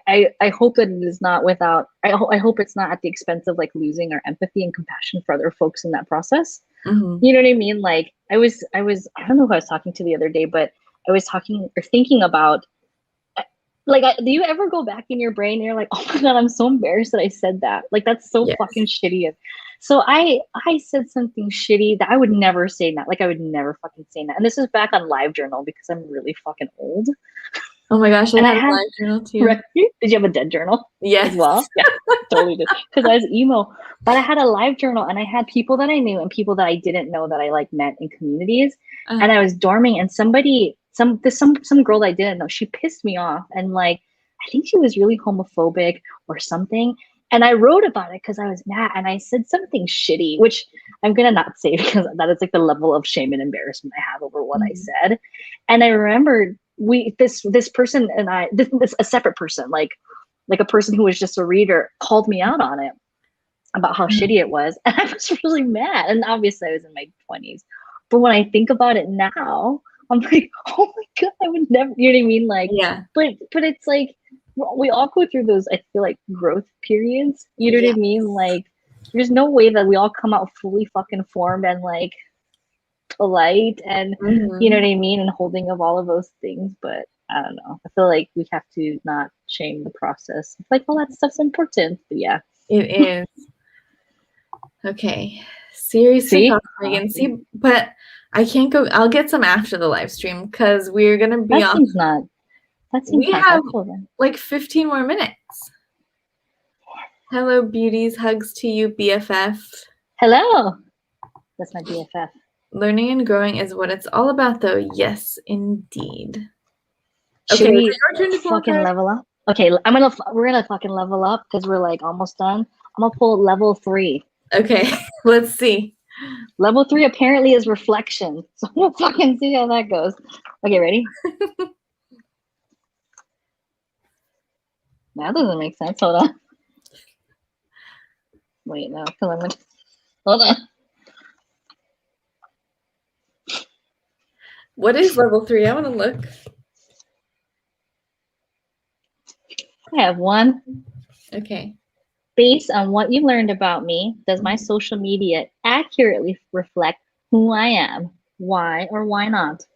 I hope that it is not without, I hope it's not at the expense of like losing our empathy and compassion for other folks in that process. Mhm. You know what I mean? Like I don't know who I was talking to the other day, but I was talking or thinking about like, do you ever go back in your brain and you're like, oh my God, I'm so embarrassed that I said that. Like, that's so Yes. fucking shitty. So I said something shitty that I would never say that. Like, I would never fucking say that. And this is back on LiveJournal because I'm really fucking old. Oh my gosh, I And I had a had, live journal too. right? Did you have a dead journal as Yes. well? Yeah, totally did. Because I was emo. But I had a live journal and I had people that I knew and people that I didn't know that I like met in communities. And I was dorming and somebody, some girl that I didn't know, she pissed me off. And like, I think she was really homophobic or something. And I wrote about it because I was mad and I said something shitty, which I'm gonna not say because that is like the level of shame and embarrassment I have over what I said. And I remembered this person and this a separate person, like a person who was just a reader, called me out on it about how shitty it was. And I was really mad. And obviously I was in my 20s. But when I think about it now, I'm like, oh my God, I would never, you know what I mean? Like, Yeah. but it's like, we all go through those, I feel like, growth periods. You know what I mean? Like, there's no way that we all come out fully fucking formed and like polite and, you know what I mean? And holding of all of those things. But I don't know. I feel like we have to not shame the process. It's like, well, that stuff's important. But yeah. It is. Okay. Seriously, See? Megan. See, but I can't go. I'll get some after the live stream because we're gonna be off. That seems We not have helpful then. like 15 more minutes. Hello, beauties. Hugs to you, BFF. Hello. That's my BFF. Learning and growing is what it's all about, though. Yes, indeed. Should Okay, we is it your turn to fucking qualify? level up? Okay, we're gonna fucking level up because we're like almost done. I'm gonna pull level 3. Okay, let's see. Level 3 apparently is reflection. So we'll fucking see how that goes. Okay, ready? That doesn't make sense. Hold on. Wait, no, because I'm gonna hold on. What is level 3? I want to look. I have one. Okay. Based on what you learned about me, does my social media accurately reflect who I am? Why or why not?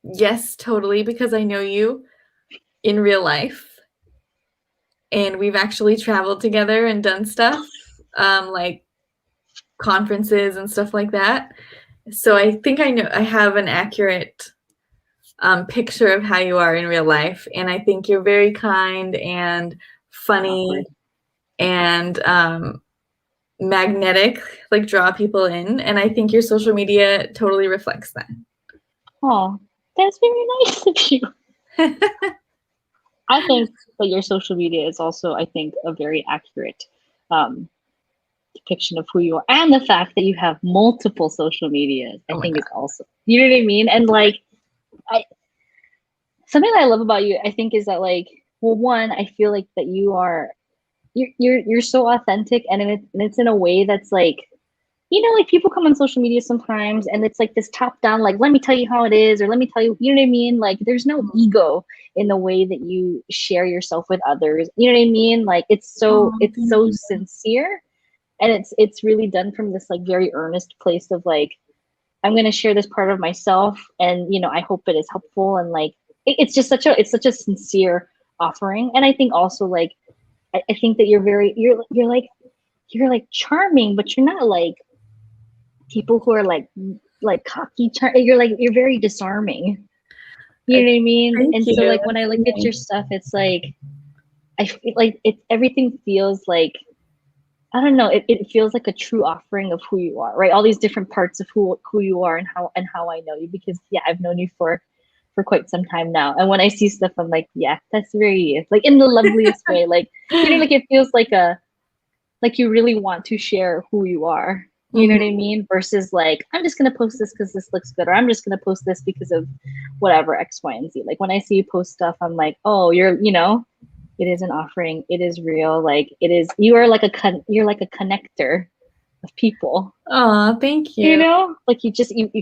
Yes, totally, because I know you in real life. And we've actually traveled together and done stuff, like conferences and stuff like that. So I think I have an accurate picture of how you are in real life. And I think you're very kind and funny and magnetic, like draw people in. And I think your social media totally reflects that. Oh, that's very nice of you. I think that your social media is also, I think, a very accurate depiction of who you are. And the fact that you have multiple social medias, I think is also, you know what I mean? And like, something that I love about you, I think, is that like, well, one, I feel like that you're so authentic, and it's in a way that's like, you know, like people come on social media sometimes and it's like this top down, like, let me tell you how it is, or let me tell you, you know what I mean? Like there's no ego in the way that you share yourself with others. You know what I mean? Like it's so sincere, and it's really done from this like very earnest place of like, I'm going to share this part of myself, and you know, I hope it is helpful, and like it's just such a sincere offering. And I think also like I think that you're like charming, but you're not like people who are like cocky. You're very disarming. You know what I mean? Thank And you. so like when I look at your stuff, it's like I feel like everything feels like, I don't know, it feels like a true offering of who you are, right? All these different parts of who you are, and how I know you, because yeah, I've known you for quite some time now. And when I see stuff, I'm like, yeah, that's very you. Like in the loveliest way. Like, you know, like it feels like you really want to share who you are. You know what I mean? Versus like, I'm just gonna post this because this looks good, or I'm just gonna post this because of whatever X, Y, and Z. Like when I see you post stuff, I'm like, oh, you know, it is an offering. It is real. Like it is. You're like a connector of people. Oh, thank you. You know, like you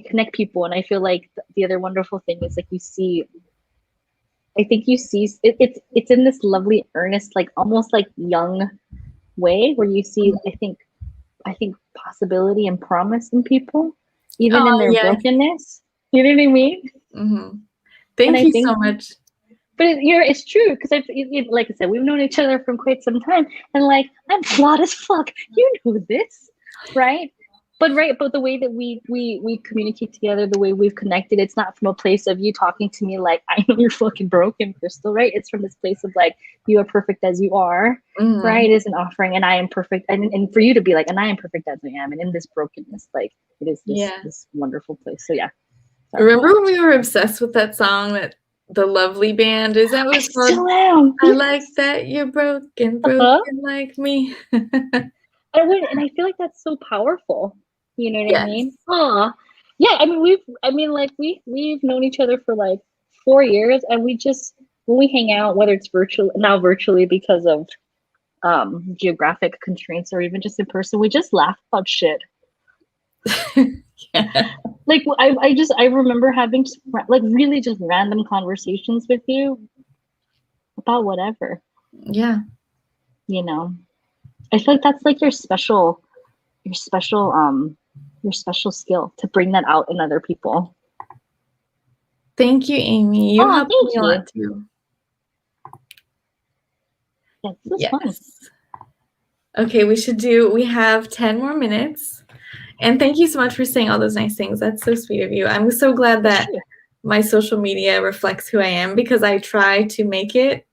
connect people, and I feel like the other wonderful thing is like you see. I think you see it's in this lovely, earnest, like almost like young way where you see. I think possibility and promise in people, even in their brokenness. You know what I mean? Mm-hmm. Thank you so much. But it's true, because like I said, we've known each other from quite some time, and like I'm flawed as fuck. You know this, right? But the way that we communicate together, the way we've connected, it's not from a place of you talking to me like, I know you're fucking broken, Kristel, right? It's from this place of like, you are perfect as you are, right? It is an offering, and I am perfect, and for you to be like, and I am perfect as I am, and in this brokenness, like it is this wonderful place. So yeah. Sorry. Remember when we were obsessed with that song that the Lovely Band, is that what it's called? Still am. I like that you're broken like me. And I feel like that's so powerful. You know what I mean? Yeah. I mean, we've known each other for like 4 years, and we just, when we hang out, whether it's virtually because of geographic constraints, or even just in person, we just laugh about shit. Like I remember having like really just random conversations with you about whatever. Yeah. You know, I feel like that's like your special skill, to bring that out in other people. Thank you, Amy. You helped me a lot too. Yeah, this is fun. Okay, we have 10 more minutes. And thank you so much for saying all those nice things. That's so sweet of you. I'm so glad that my social media reflects who I am, because I try to make it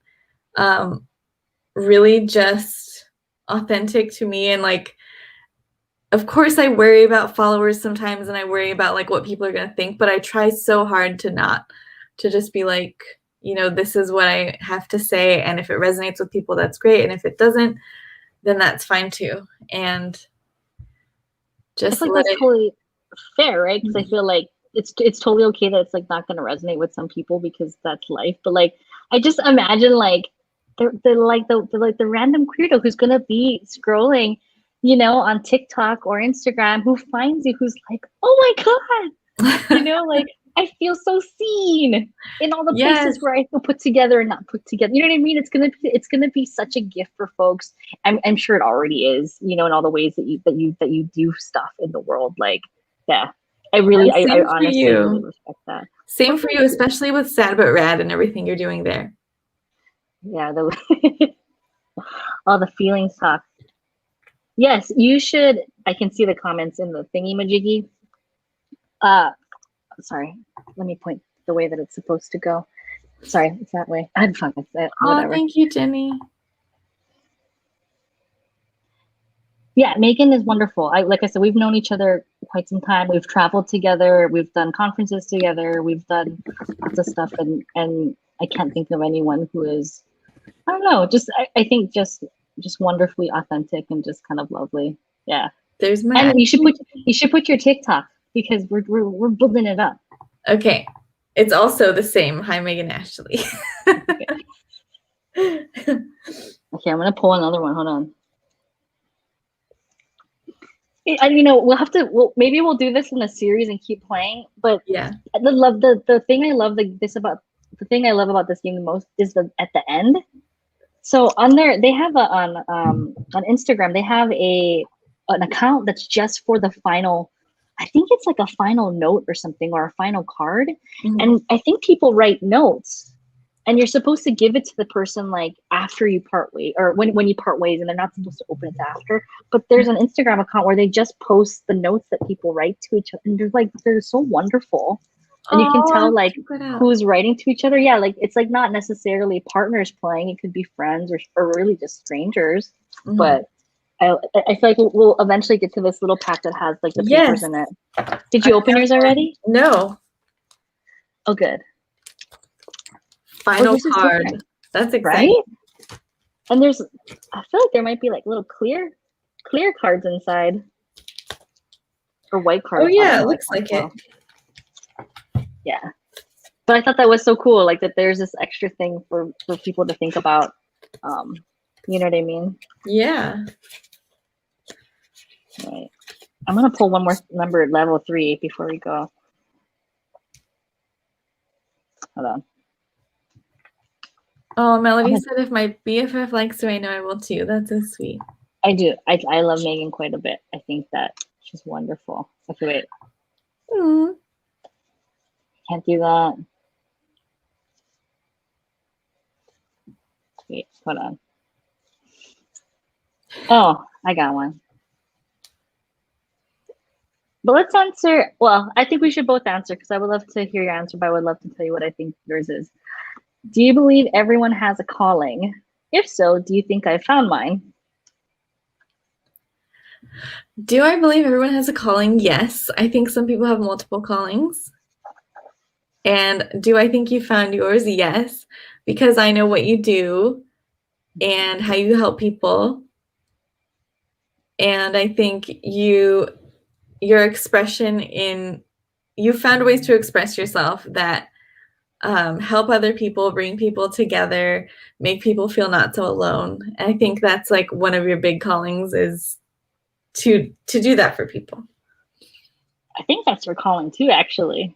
really just authentic to me. And like, of course I worry about followers sometimes, and I worry about like what people are going to think, but I try so hard to just be like, this is what I have to say. And if it resonates with people, that's great. And if it doesn't, then that's fine too. And just I feel like that's totally fair, right? Because I feel like it's totally okay that it's like not going to resonate with some people because that's life. But like, I just imagine like the random weirdo who's going to be scrolling, on TikTok or Instagram, who finds you, who's like, oh my God, like I feel so seen in all the places where I feel put together and not put together. You know what I mean? It's gonna be such a gift for folks. I'm sure it already is. In all the ways that you do stuff in the world. Like, yeah, I honestly really respect that. Same for you, especially with Sad But Rad and everything you're doing there. Yeah, all the feelings talk. Yes, you should. I can see the comments in the thingy majiggy. Sorry, let me point the way that it's supposed to go. Sorry, it's that way. I'm fine with it. Oh, thank you, Jenny. Yeah, Megan is wonderful. Like I said, we've known each other quite some time. We've traveled together. We've done conferences together. We've done lots of stuff, and I can't think of anyone who is, I don't know, I think just wonderfully authentic and just kind of lovely. Yeah. And you should put your TikTok, because we're building it up. Okay. It's also the same. Hi, Megan Ashley. Okay, I'm gonna pull another one. Hold on. Maybe we'll do this in a series and keep playing. But yeah, the thing I love about this game the most is at the end. So on there, they have on Instagram, they have an account that's just for the final. I think it's like a final note or something, or a final card. Mm-hmm. And I think people write notes, and you're supposed to give it to the person like after you part ways, or when you part ways, and they're not supposed to open it after. But there's an Instagram account where they just post the notes that people write to each other, and they're so wonderful. And you can tell like who's writing to each other. Yeah, like it's like not necessarily partners playing. It could be friends or really just strangers. Mm-hmm. But I feel like we'll eventually get to this little pack that has like the papers in it. Did you open yours already? No. Oh, good. Final card. That's exciting. Right? And I feel like there might be like little clear cards inside. Or white cards. Oh yeah, it looks like it. Yeah. But I thought that was so cool, like that there's this extra thing for people to think about. You know what I mean? Yeah. Right. I'm gonna pull one more number at level 3 before we go. Hold on. Oh, Melody said if my BFF likes to, I know I will too. That's so sweet. I do. I love Megan quite a bit. I think that she's wonderful. Okay, wait. Mm. Can't do that. Wait, hold on. Oh, I got one. But let's answer. Well, I think we should both answer, because I would love to hear your answer, but I would love to tell you what I think yours is. Do you believe everyone has a calling? If so, do you think I found mine? Do I believe everyone has a calling? Yes. I think some people have multiple callings. And do I think you found yours? Yes. Because I know what you do and how you help people. And I think your expression you found ways to express yourself that help other people, bring people together, make people feel not so alone. And I think that's like one of your big callings, is to do that for people. I think that's your calling too, actually.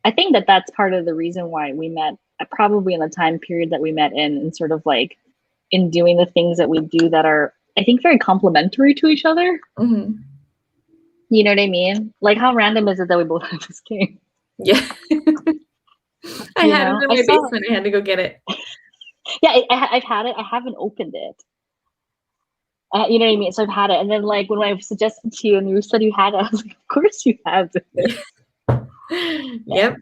I think that's part of the reason why we met, probably in the time period that we met in, and sort of like in doing the things that we do that are, I think, very complementary to each other. Mm-hmm. You know what I mean? Like, how random is it that we both have this game? Yeah. I had it in my basement. I had to go get it. Yeah, I've had it. I haven't opened it. You know what I mean? So I've had it. And then like when I suggested to you and you said you had it, I was like, of course you have it. Yep.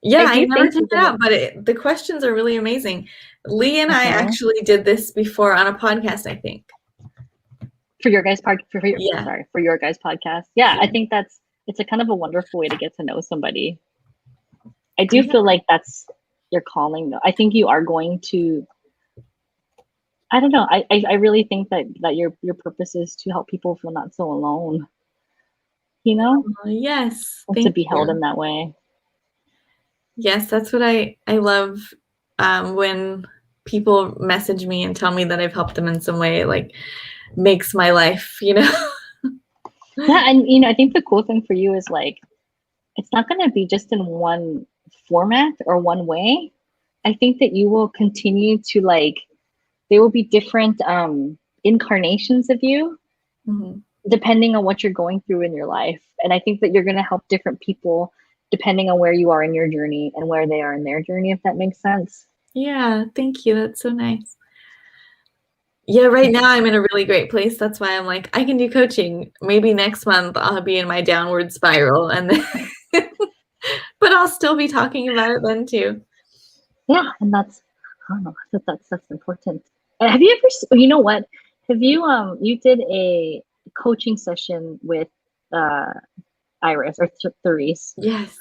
Yeah, I never took it out, but the questions are really amazing. Lee and I actually did this before on a podcast, I think. For your guys' for your guys' podcast. Yeah, I think it's a kind of a wonderful way to get to know somebody. I do feel like your calling though. I think you are going to, I don't know. I really think that your purpose is to help people feel not so alone, you know? Yes, And to thank be held you. in that way. Yes, that's what I love, when people message me and tell me that I've helped them in some way. It, like, makes my life, you know? Yeah, and you know, I think the cool thing for you is like it's not going to be just in one format or one way. I think that you will continue to like there will be different incarnations of you Mhm. depending on what you're going through in your life. And I think that you're going to help different people depending on where you are in your journey and where they are in their journey, if that makes sense. Yeah, thank you. That's so nice. Yeah, right now I'm in a really great place. That's why I'm like, I can do coaching. Maybe next month I'll be in my downward spiral, and then but I'll still be talking about it then too. Yeah, and that's I don't know, that's important. Have you ever you know what? Have you you did a coaching session with uh Iris or Therese? Yes.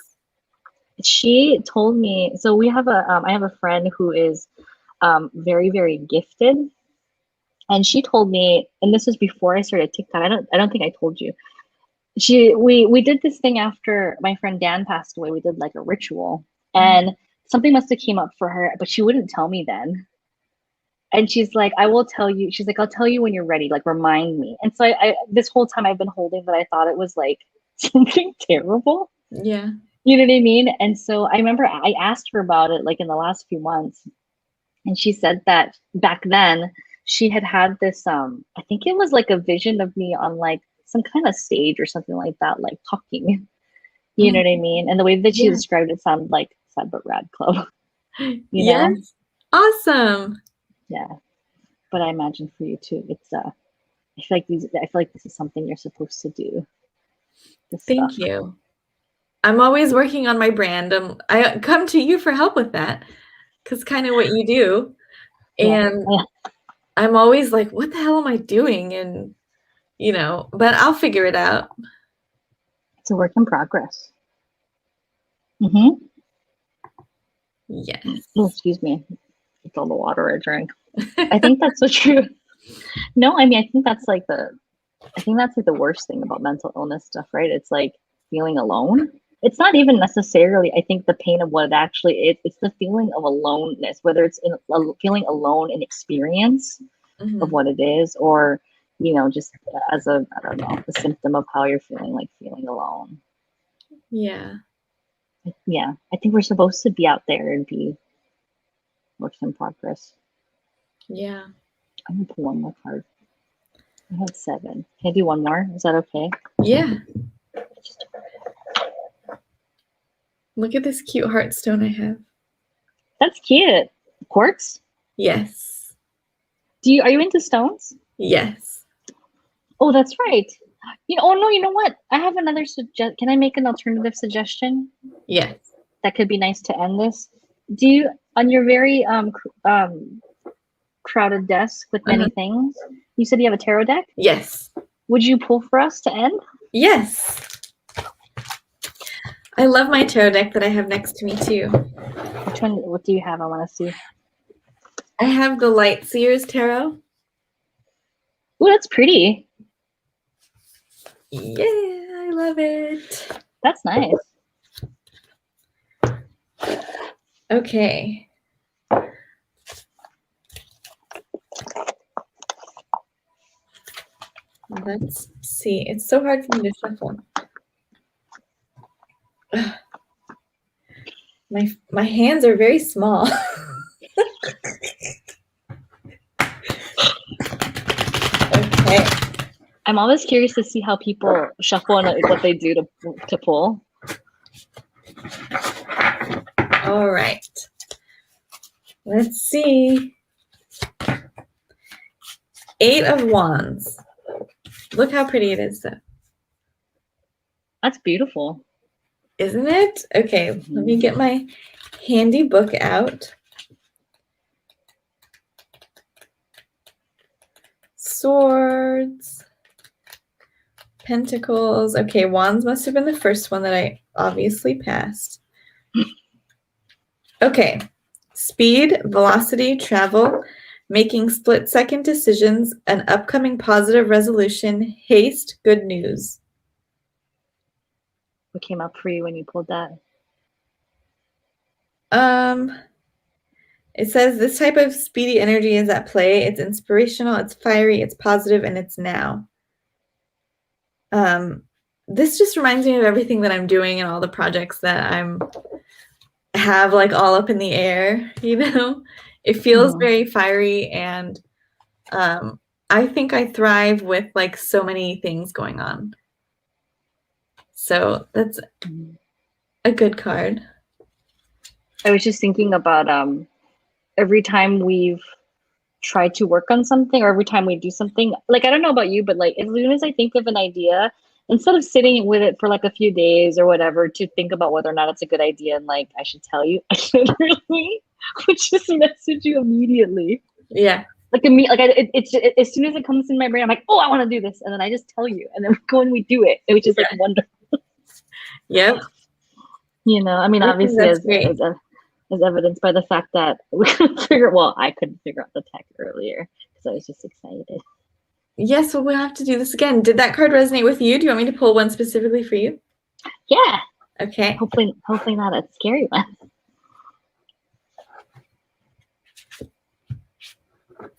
She told me, so we have a I have a friend who is very very gifted, and she told me, and this was before I started TikTok. I don't think I told you. We did this thing after my friend Dan passed away. We did like a ritual, and something must have came up for her, but she wouldn't tell me then. And she's like, I will tell you. She's like, I'll tell you when you're ready. Like, remind me. And so I this whole time I've been holding that I thought it was like something terrible. Yeah. You know what I mean? And so I remember I asked her about it like in the last few months, and she said that back then she had this I think it was like a vision of me on like some kind of stage or something like that, like talking. You know what I mean? And the way that she Yeah. described it sounded like Sad But Rad Club, you know? Yes. Awesome. Yeah. But I imagine for you too, it's I feel like this is something you're supposed to do. This stuff. Thank you. I'm always working on my brand. I come to you for help with that because kind of what you do. Yeah. And Yeah. I'm always like, what the hell am I doing? And, but I'll figure it out. It's a work in progress. Mm-hmm. Yes. Oh, excuse me. It's all the water I drank. I think that's so true. No, I mean, I think that's like the worst thing about mental illness stuff, right? It's like feeling alone. It's not even necessarily, I think, the pain of what it actually is. It's the feeling of aloneness, whether it's in feeling alone in experience of Mhm. what it is, or just as I don't know, a symptom of how you're feeling, like feeling alone. Yeah. Yeah, I think we're supposed to be out there and be works in progress. Yeah. I'm gonna pull one more card. I have 7. Can I do one more? Is that okay? Yeah. Look at this cute heartstone I have. That's cute. Quartz? Yes. Are you into stones? Yes. Oh, that's right. Oh no, you know what? I have another Can I make an alternative suggestion Yes. that could be nice to end this? Do you, on your very crowded desk with many things, you said you have a tarot deck? Yes. Would you pull for us to end? Yes. I love my tarot deck that I have next to me too. Which one? What do you have? I want to see. I have the Light Seers Tarot. Oh, that's pretty. Yeah, I love it. That's nice. Okay. Let's see. It's so hard for me to shuffle. Ugh. My hands are very small. Okay. I'm always curious to see how people shuffle and like, what they do to pull. All right. Let's see. 8 of Wands. Look how pretty it is, though. That's beautiful. Isn't it? Okay, let me get my handy book out. Swords. Pentacles. Okay, Wands must have been the first one that I obviously passed. Okay, speed, velocity, travel, making split-second decisions, an upcoming positive resolution, haste, good news. What came up for you when you pulled that? It says this type of speedy energy is at play. It's inspirational, it's fiery, it's positive, and it's now. This just reminds me of everything that I'm doing and all the projects that have like all up in the air, you know? It feels very fiery, and I think I thrive with like so many things going on. So that's a good card. I was just thinking about every time we've tried to work on something, or every time we do something, like, I don't know about you, but like as soon as I think of an idea, instead of sitting with it for like a few days or whatever to think about whether or not it's a good idea and like I should tell you, I literally would just message you immediately. Yeah. Like it's as soon as it comes in my brain, I'm like, oh, I want to do this, and then I just tell you, and then we go and we do it, which is like wonderful. Yep. You know, I mean, obviously, as evidenced by the fact that we couldn't I couldn't figure out the tech earlier because I was just excited. Yes, well, we'll have to do this again. Did that card resonate with you? Do you want me to pull one specifically for you? Yeah. Okay. Hopefully not a scary one.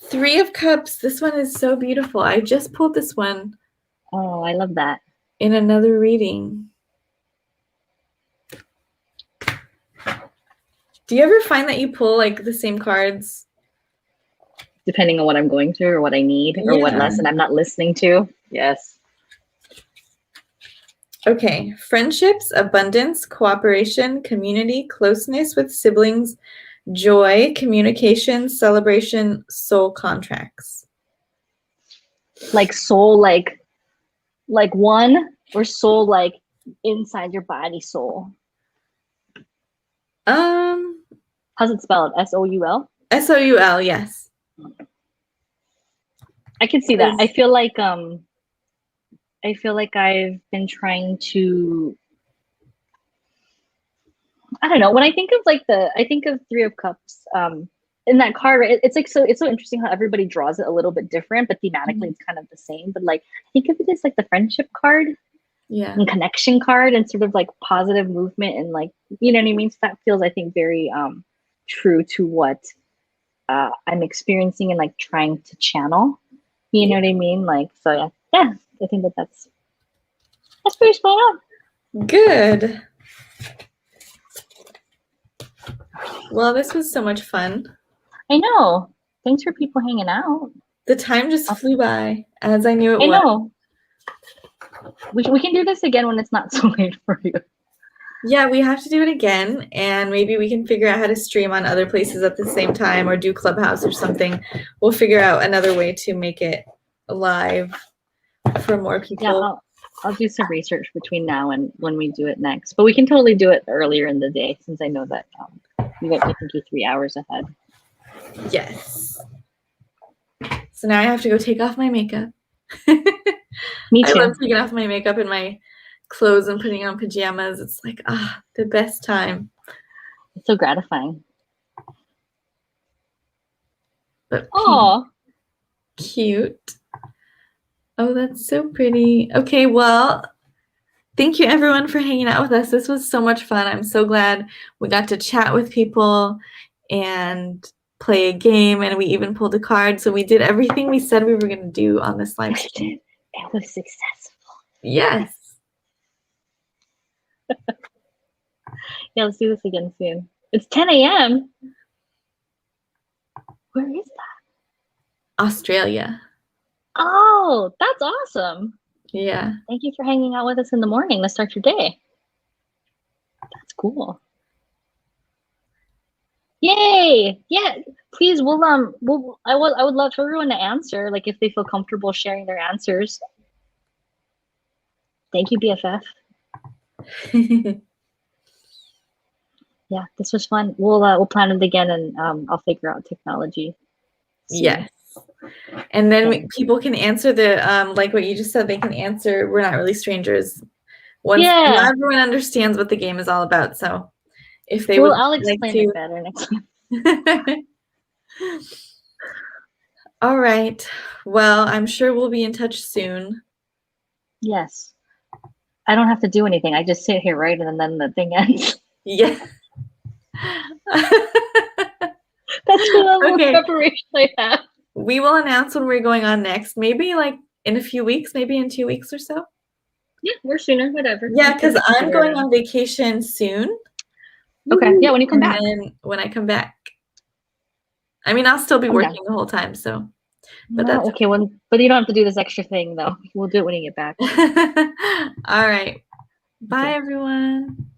3 of Cups. This one is so beautiful. I just pulled this one. Oh, I love that. In another reading. Do you ever find that you pull like the same cards? Depending on what I'm going through or what I need or what lesson I'm not listening to. Yes. Okay. Friendships, abundance, cooperation, community, closeness with siblings, joy, communication, celebration, soul contracts. Like soul, like one, or soul like inside your body, soul? How's it spelled? S-O-U-L? S-O-U-L, yes. I can see that. I feel like I've been trying to, I don't know, when I think of Three of Cups, in that card, it's like it's so interesting how everybody draws it a little bit different, but thematically it's kind of the same. But like, I think of it as like the friendship card, and connection card, and sort of like positive movement, and like, you know what I mean? So that feels, I think, very true to what I'm experiencing and like trying to channel. You know what I mean? Like, so yeah, I think that's pretty spot on. Good. Well, this was so much fun. I know. Thanks for people hanging out. The time just flew by, as I knew it would. I know. We can do this again when it's not so late for you. Yeah, we have to do it again, and maybe we can figure out how to stream on other places at the same time, or do Clubhouse or something. We'll figure out another way to make it live for more people. Yeah, I'll do some research between now and when we do it next. But we can totally do it earlier in the day, since I know that you got definitely 3 hours ahead. Yes. So now I have to go take off my makeup. Me too. I love taking off my makeup and my clothes and putting on pajamas. It's like, the best time. It's so gratifying. But oh, cute. Oh, that's so pretty. Okay, well, thank you everyone for hanging out with us. This was so much fun. I'm so glad we got to chat with people and play a game, and we even pulled a card. So we did everything we said we were going to do on this live stream. It was successful. Yes. Yeah, let's do this again soon. It's 10 a.m. Where is that? Australia. Oh, that's awesome. Yeah. Thank you for hanging out with us in the morning to start your day. That's cool. Yay! Yeah, please. I would love for everyone to answer, like, if they feel comfortable sharing their answers. Thank you, BFF. Yeah, this was fun. We'll plan it again, and I'll figure out technology soon. Yes. And then people can answer the like what you just said. They can answer. We're not really strangers. Not everyone understands what the game is all about. So if they I'll explain it better next time. All right. Well, I'm sure we'll be in touch soon. Yes. I don't have to do anything. I just sit here, right? And then the thing ends. Yeah. That's the level Okay. of preparation I have. We will announce when we're going on next. Maybe like in a few weeks, maybe in 2 weeks or so. Yeah, we're sooner, whatever. Yeah, because I'm going on vacation soon. Okay. Yeah, when you come And back. then when I come back. I mean, I'll still be working the whole time, so. But that's okay. Well, but you don't have to do this extra thing, though. We'll do it when you get back. All right. Bye, everyone.